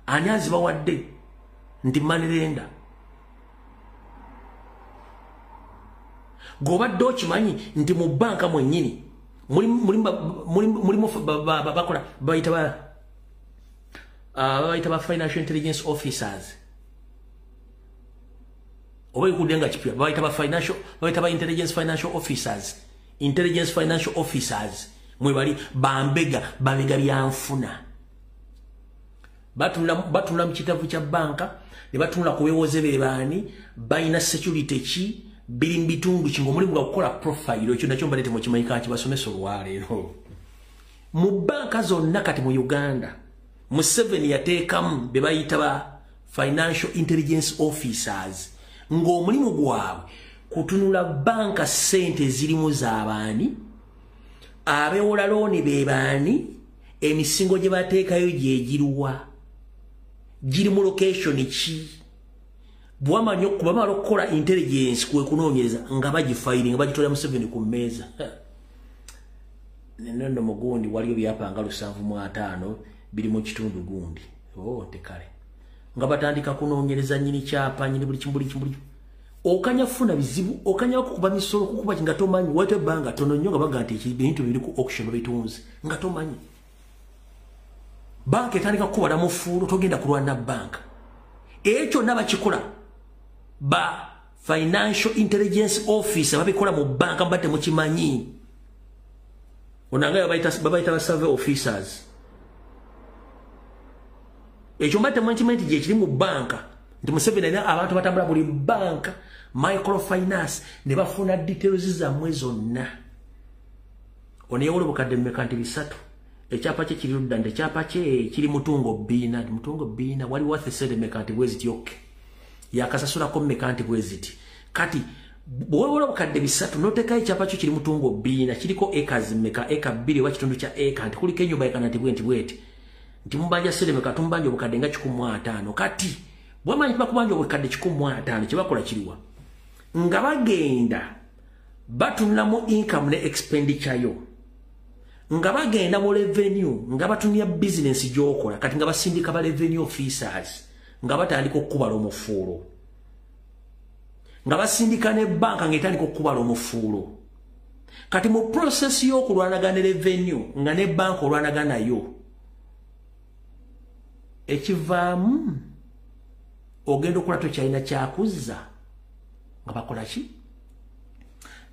ani azibawadde nti manirenda g'obadde okimanyi nti mu banka mwennyini mulimu bakola bayita ba financial intelligence officers oba ikudde nga kipya bayita ba intelligence financial officers mwe bali babega byanfuna batunula mu kitabu kya banka ne batunula ku bewoze be baani bayina security ki biri mbitundu kingo mulimu okukola profile ekyo nakyo mbalete mu kimanyika kibasomesa olwaleero mu banka zonna kati mu Uganda mu 7 yateekamu be bayita ba financial intelligence officers ng'omulimu gwabwe kutunula banka ssente zirimu z'abaani abeewola looni be baani emisingo gye bateekayo gyegiruwa giri mu location ki bwamanya okubamala okukola intelligence kwe kunoonyereza nga bagifayiringa bagitwala mu 7 ku mmeeza nenondo mugundi waliyo byapanga 705 biri mu kitundu gundi tekale nga batandika kunoonyereza nyini kyapa nyini buli kimbuli okanya funa bizibu okanya kukuba misolo kukuba kinga tomanyi wete banga tono nnyo nga baga nti ebintu biri ku auction bitunzi nga tomanyi banka etandika kubala mu fuulu togenda kulwana banka ekyo nabakikola ba financial intelligence officer babikola mu banka mbate mukimanyi onanga babaita survey officers ekyo mbate management je kiri mu banka nti Museveni alina abantu batambula buli banka microfinance ne bafuna details za mwezi zonna oneyewolo bukadde mmeka nti bisatu ekyapa kye kiri ludda ekyapa kye kiri mutungo bina wali worth sede mmeka nti bwezi tyoke yakasasula ko mmeka nti bwezi ti kati bwewolo bukadde bisatu noteka ekyapa kye kiri mutungo bina kiriko acres mmeka eka 2 wa kitundu kya eka nti kuliko ennyumba ekana nti bwenti nti mumbanja sede mmeka tumbanja bukadde nga 15 kati bwamanyi bakubanja obukadde 15 kyebakola kiriwa nga bagenda batunula mu income ne expenditure yo nga bagenda mu revenue nga batunya business gyokola kati nga basindika ba revenue officers nga batandika okubala omufuulo nga basindika ne banka ngetandika okubala omufuulo kati mu process y'okulwanagana revenue nga ne banka olwanagana yo ekivaamu ogenda okukola tokyalina kyakuzza nga bakola ki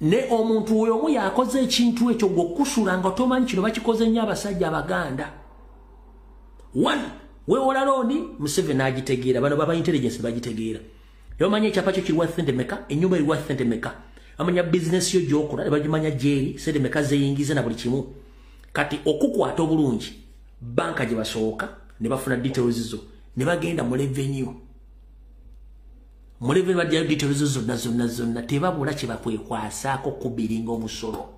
ne omuntu oyo omu yakoze ekintu ekyo gwokusula nga tomanyi kino bakikoze nnyo abasajja abaganda weewola looni Museveni agitegeera bano baba intelligence bagitegeera yomanyi ekyapa kyo kiri worth meka ennyumba eri worth meka amanya business yo gyokola ne bagimanya gyeri sente meka zeyingiza na buli kimu kati okukwata obulungi banka gye basooka ne bafuna details zo ne bagenda mu revenue muleve bajja details zonna tebabula kye bakwekwasaako kubiringa omusolo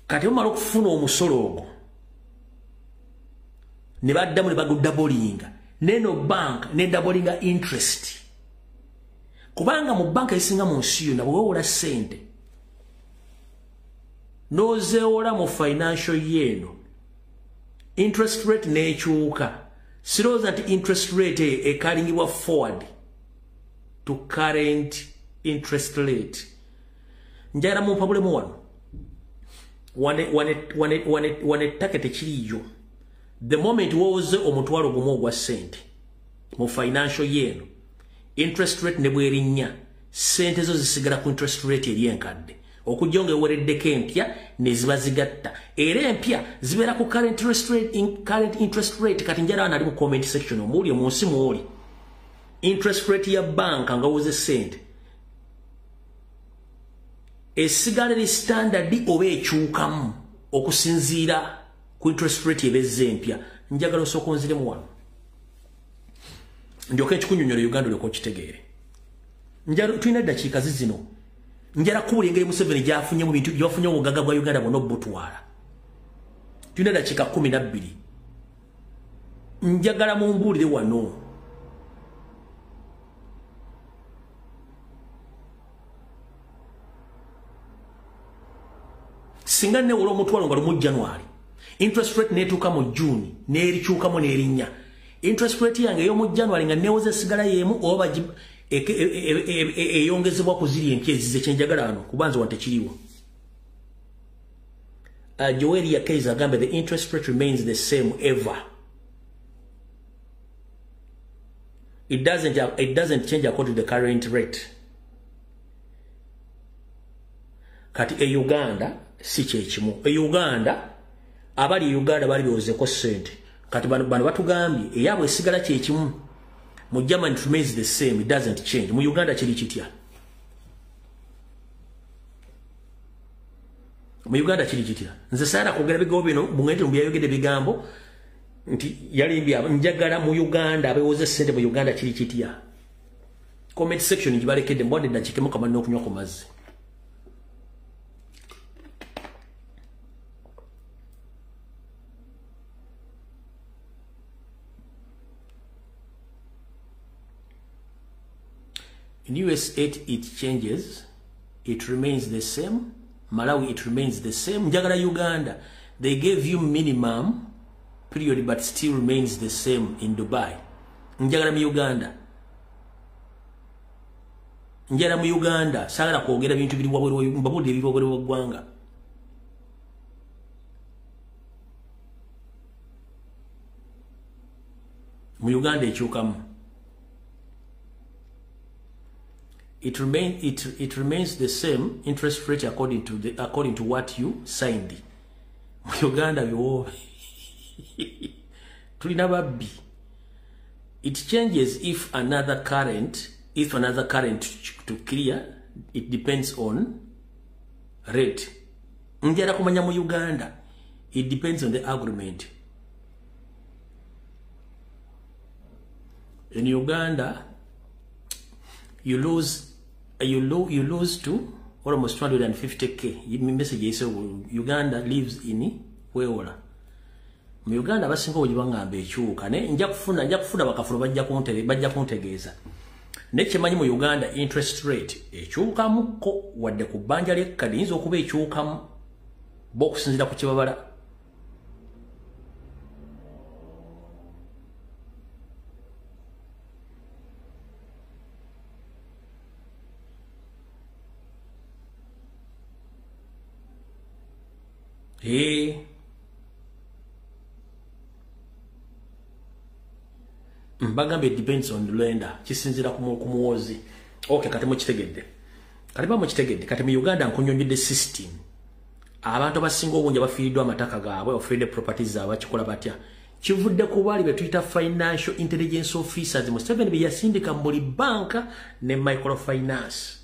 kati omala okufuna omusolo ogwo ne baddamu ne bagudabolinga neno bank ne dabolinga interest kubanga mu banka esinga mu nsi yonna bwewewola ssente nozeewola mu financial yeeno interest rate neekyuka Siroza nti interest rate ekalingibwa forward to current interest rate. Njara mu problemu wano. Wane takete chiliyo. The moment woze omutwalo gumo gwa sente mu financial year interest rate ne bwerinya sente zo zisigala ku interest rate eri enkadde okujjonga ewereddeko empya ne ziba zigatta era empya zibeera ku current interest rate kati njala wana ali mu comment section omuli omunsi mwoli interest rate ya banka nga woze sente esigala eri standard oba ekyukamu okusinziira ku interest rate ebezze empya njagala osooka onziremu wano ndyoka ekikunyonyola Uganda olyoka okitegeere tulina eddakiika zino njala kubula engeri Museveni gyafunye mu bintu gyafunye obugagga bwa Uganda bwonna obutwala tulina eddakiika 12 njagala mumbuulire wano singa newola omutwalo nga lumu January interest rate netuuka mu June n'erikyukamu n'erinnya interest rate yange ey'omu January nga newoze sigala yemu oba eyongezebwa ku ziri empya ezize kyenjagala wano kubanza wante kiriwo Joel Yakaiza agambe the interest rate remains the same ever. It doesn't change according to the current rate. Kati Uganda si kyekimu. Uganda abali Uganda bali byozeko sente. Kati bano batugambye eyabwe esigala kyekimu. Mu Germany it remains the same, it doesn't change. Mu Uganda kiri kitya? Mu Uganda kiri kitya? Nze saara kwogera bigambo bino mungende mbyayogedde bigambo nti yalimbya njagala mu Uganda abewoze sente mu Uganda kiri kitya? Comment section njibalekedde mbonde ndakikemu kama n'okunywa ku mazzi. In US 8 it changes, it remains the same. Malawi it remains the same. Njagala Uganda, they gave you minimum period but still remains the same in Dubai. Njagala mi Uganda, njala mu Uganda sagala kwogera bintu biri wabwe mbabudde ebibogere w'eggwanga mu Uganda ekyukamu it remains the same interest rate according to what you signed mu Uganda byo tulina babbi it changes if another current to clear it depends on rate njala kumanya mu Uganda it depends on the agreement in Uganda you lose to almost 250k message is Uganda lives in Weola mu Uganda basinga ojibanga ekyuka ne nja kufuna bakafuna bajja kuntegeeza nekimanyi mu Uganda interest rate ekyukamuko wadde ku bbanja ly'ekkadi yinza okuba ekyukamu bokusinzira ku kibabala Mbagamba it depends on the lender kisinzira ku muwozi okay kati mu kitegedde kati mu Uganda nkunyonjidde system abantu basinga obungi bafiiriddwa amataka gaabwe offered properties zaabwe kikola batya kivudde ku bali betuyita financial intelligence officers mu 7 byasindika mu buli banka ne microfinance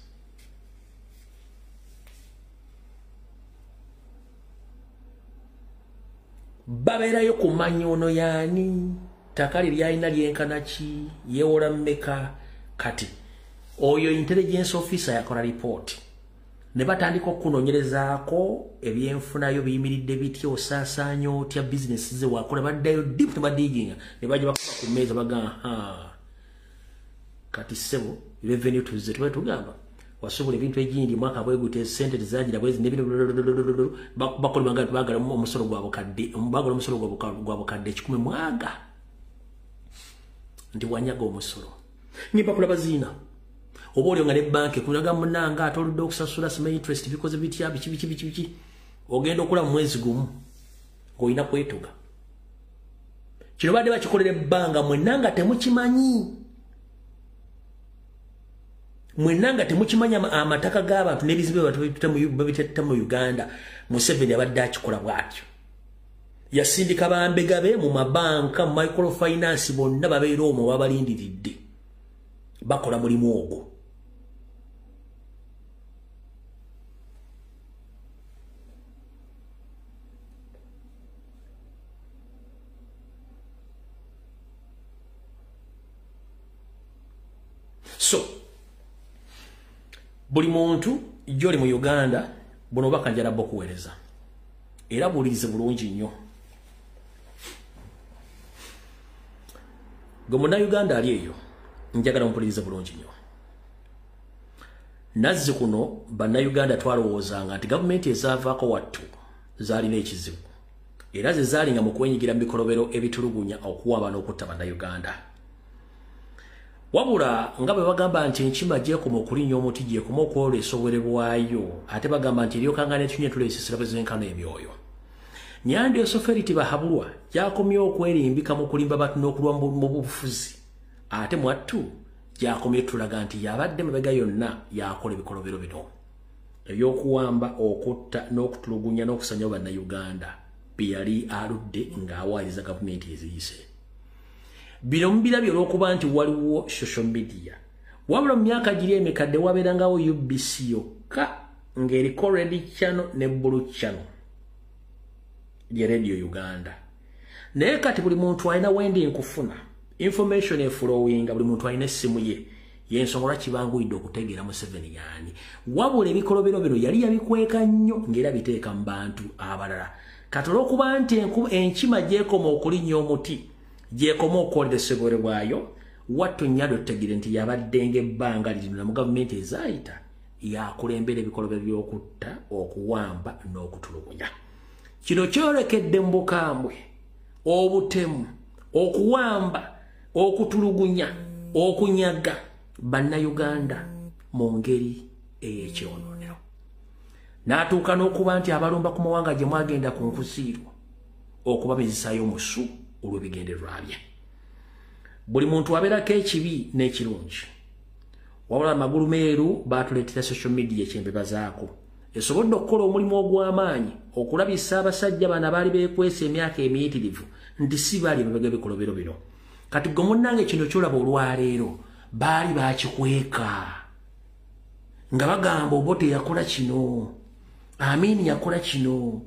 baberayo kumanya ono yani takali lyalina lyenkana ki yewola mmeka kati oyo intelligence officer yakola report ne batandika okunoonyerezaako ebyenfunayo biyimiridde bitya osaasaanya otya business ze wakola baddayo deep badiginga ne bajja bakola ku meeza bagamba kati sebo revenue tuze tugamba wasobola ebintu egindi mwaka bwegute sente tezagira bwezi nebino bakola banga bagala omusolo gwabo kadde bagala omusolo gwabo kadde 10 mwaga ndi wanyaga omusolo niba kula bazina obole nga ne banke kunaga munanga atoludde okusasula some interest because bitya bichi ogenda okula mwezi gumu ngoina kwetuga kino badde bakikolera ebbanga mwenanga temukimanya amataka g'abantu n'ebizibu babitetta mu Uganda Museveni abadde akikola bwatyo yasindika bambegabe mu mabanka mu microfinance bonna babeera omwo babalindiridde bakola mulimu ogwo so buli muntu joli mu Uganda buno bakanjala bokuwereza era bulirize bulungi nnyo gomona Uganda ali eyo njagala mpulirize bulungi nnyo nazzi kuno banna Uganda twalowoozanga nti gavumenti ezaavaako wattu zaalina ekizibu era ze zaalinga mu kwenyigira mu bikolobero ebitulugunya okuwaba n'okutta banna Uganda wabula nga bwe bagamba nti enkima gyekoma okulinnya omuti gyekoma okwolesa obwere bwayo ate bagamba nti eryokanga netunye tuleesesera bezenkano ebyoyo Nyandi Osoferiti bahabulwa gyakomye okwerimbika mu kulimba batu n'okulwa mu bufuzi ate mwattu gyakomye tulaga nti yabadde mabega yonna yakola ebikolobero bino ebyokuwamba okutta n'okutulugunya n'okusanya banna Uganda byali aludde ng'awaaliza gavumenti eziyise bino mubirabye olw'okuba nti waliwo social media wabula mu myaka giri emikadde wabeerangawo UBC yokka ng'eriko Red Channel ne Blue Channel ya Radio Uganda naye kati buli muntu alina wendi nkufuna information eflowing buli muntu alina essimu ye yensonga lwaki banguyidde okutegeera Museveni yaani wabula ebikolobero bino yali yabikweka nnyo ng'era biteeka mu bantu abalala kati olw'okuba nti enkima gyekoma okulinnya omuti gyekoma okwolesebwere bwayo wattu nnyalo tegire nti yabadde ng'ebbanga lino na mu gavumenti ezaayita yakulembera ebikolobero by'okutta okuwamba n'okutulugunya kino kyolekedde mu bukambwe obutemu okuwamba okutulugunya okunyaga banna Uganda mu ngeri ey'ekyononero. N'atuuka n'okuba nti abalumba ku mawanga gye mwagenda ku nkusiirwa okubamizisaayo omusu olw'ebigendererwa bye. Buli muntu abeerako ekibi n'ekirungi. Wabula amagulu meeru baatuleetera social media ekyembebazaako. Esobodde okukola omulimu ogw'amaanyi okulabisa abasajja bano abaali beekwesa emyaka emiyitirivu nti si baali emabega ebikolobero bino. Kati gwe munnange kino kyolaba olwaleero baali bakikweka nga bagamba Obote yakola kino, Amini yakola kino,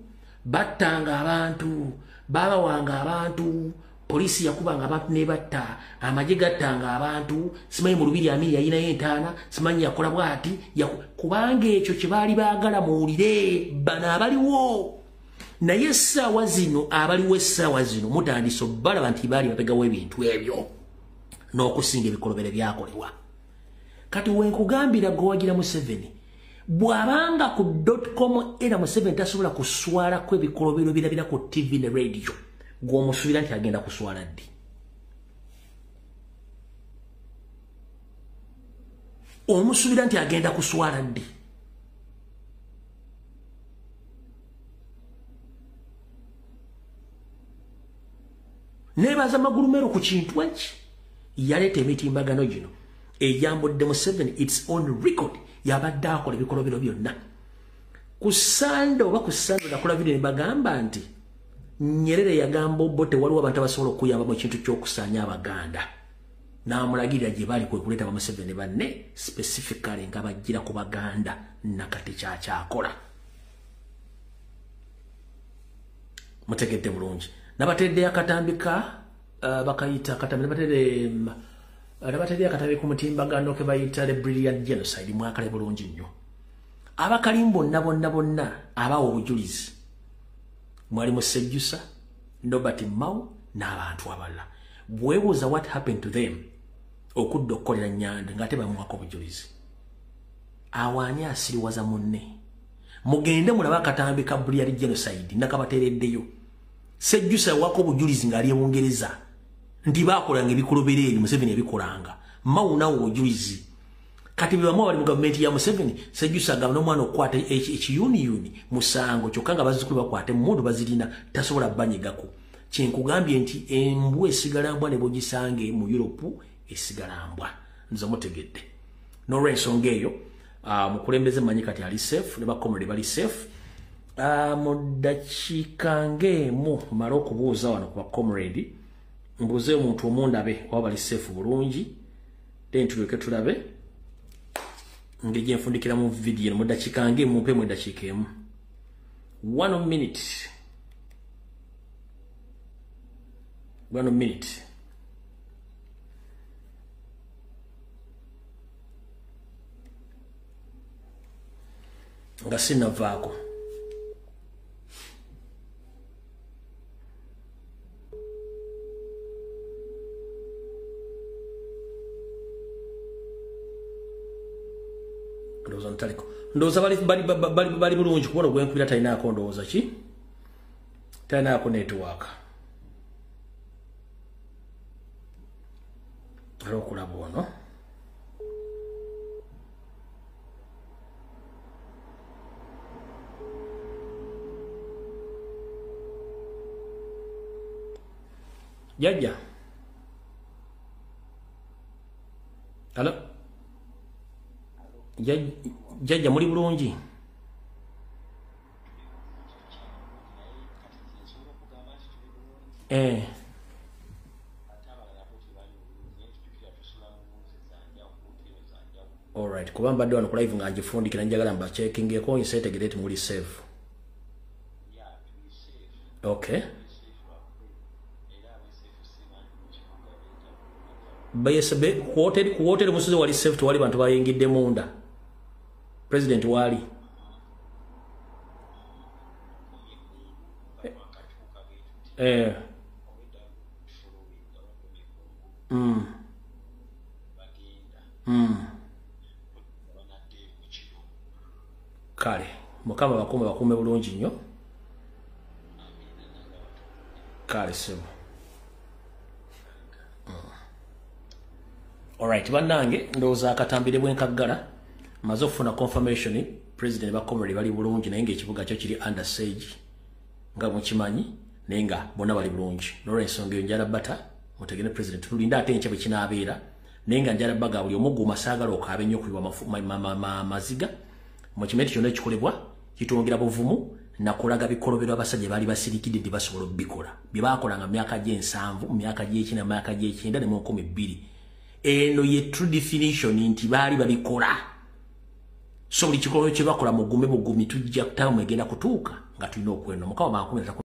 battanga abantu, babawanga abantu, polisi yakubanga abantu nebatta, amagye gattanga abantu, simanyi mu Lubiri Amini yayinayo entaana, simanyi yakola bwati, kubanga ekyo kye baali baagala muwulire bano abaliwo. Naye essaawa zino abaliwo essaawa zino mutandise balaba nti baali bapegawo ebintu ebyo n'okusinga ebikolobero byakolebwa. Kati wenkugambira gwe wagira Museveni bw'abanga ku .com era Museveni tasobola kuswalako ebikolobero birabira ku TV ne radio, gw'omusuubira nti agenda kuswala ddi? Omusuubira nti agenda kuswala ddi? Nebaza magulu meero ku kintu eki yaleeta emitimbagano gino eyambudde Museveni its on record yabadde akola ebikolobero byonna. Ku Sande oba ku Sande nakola video ne bagamba nti Nyerere yagamba Obote waliwo abantu abasobola okuyamba mu kintu ky'okusaanya Abaganda. N'amulagirira gye baali kwe kuleeta ba Museveni banne specifically nga bajjira ku Baganda nakati kyakyakola. Mutegedde bulungi. Nabatedde akatambika bakayita akatambi nabatedde akatambi ku mutimbagano ke bayita the brilliant genocide mwakale bulungi nnyo. Abakalimbo bonna abawo obujulizi mwali mu Sejjusa, Nobert Mao n'abantu abalala. Bwebuuza what happened to them okudda okukolera Nyanda ng'ate bamwako obujulizi. Awaani asiriwaza munne. Mugende mulaba akatambi ka brilliant genocide nakabatereddeyo. Sejjusa wako obujulizi ng'ali Bungereza nti baakolanga ebikolobero eri Museveni ebikolanga. Mao nawo obujulizi. Kati bwe bali mu gavumenti ya Museveni, Sejjusa agamba n'omwana okukwata ekiyuniyuni musango kyokka nga bazzukulu bakwate mmundu bazirina tasobola banyegako. Kyenkugambye nti embwa esigalambwa ne bogisange mu Europe esigalambwa. Nze mutegedde. N'olw'ensonga eyo mukulembeze manyi kati ali safe ne bakomrade bali safe. Mu dakiika ng'emu mala okubuuza wano ku bakomrade mbuuze omuntu omundabe oba bali safe bulungi then tulyoke tulabe ng'egye nfundikira mu video mu dakiika ng'emu mpe mu dakiika emu. 1 minute. 1 minute. Nga sinavaako. Ndowooza ntaliko. Ndowooza bali bulungi kubona gwenkubira talinaako ndowooza ki? Talinaako network. Olw'okulaba ono. Jajja. Hello. Jajja muli bulungi. Alright, kuba mbadde wano ku live nga ngifundikira njagala mba checking eko nsetegere muli safe. Okay. Bayesebe kuwotere musuze wali safe wali bantu bayingidde munda. President wali. Kale, mukama bakume bulungi nnyo. Kale sebo. Alright, bannange ndowooza akatambire bwenkagala mazofuna confirmation president ba comrade bali bulungi naye ekibuga kyo kiri under siege nga mukimanyi nenga bonna bali bulungi Lawrence Ongeo njala bata mutegene president tulinda ate enche bikinabeera nenga njala baga buli omuguma sagala okabe nnyo kuliwa maziga mu kimeti kyonna ekikolebwa kitongera buvumu nakulaga bikolobero abasajja bali basirikidde dibasobola bikola bibakola nga myaka gye 7 myaka gye 9 myaka gye 9 ne mu 12 eno ye true definition nti bali babikola so buli kikolobero kye bakola mugume bugumi tujja kutamu egenda kutuuka nga tulina okweno mukawa 10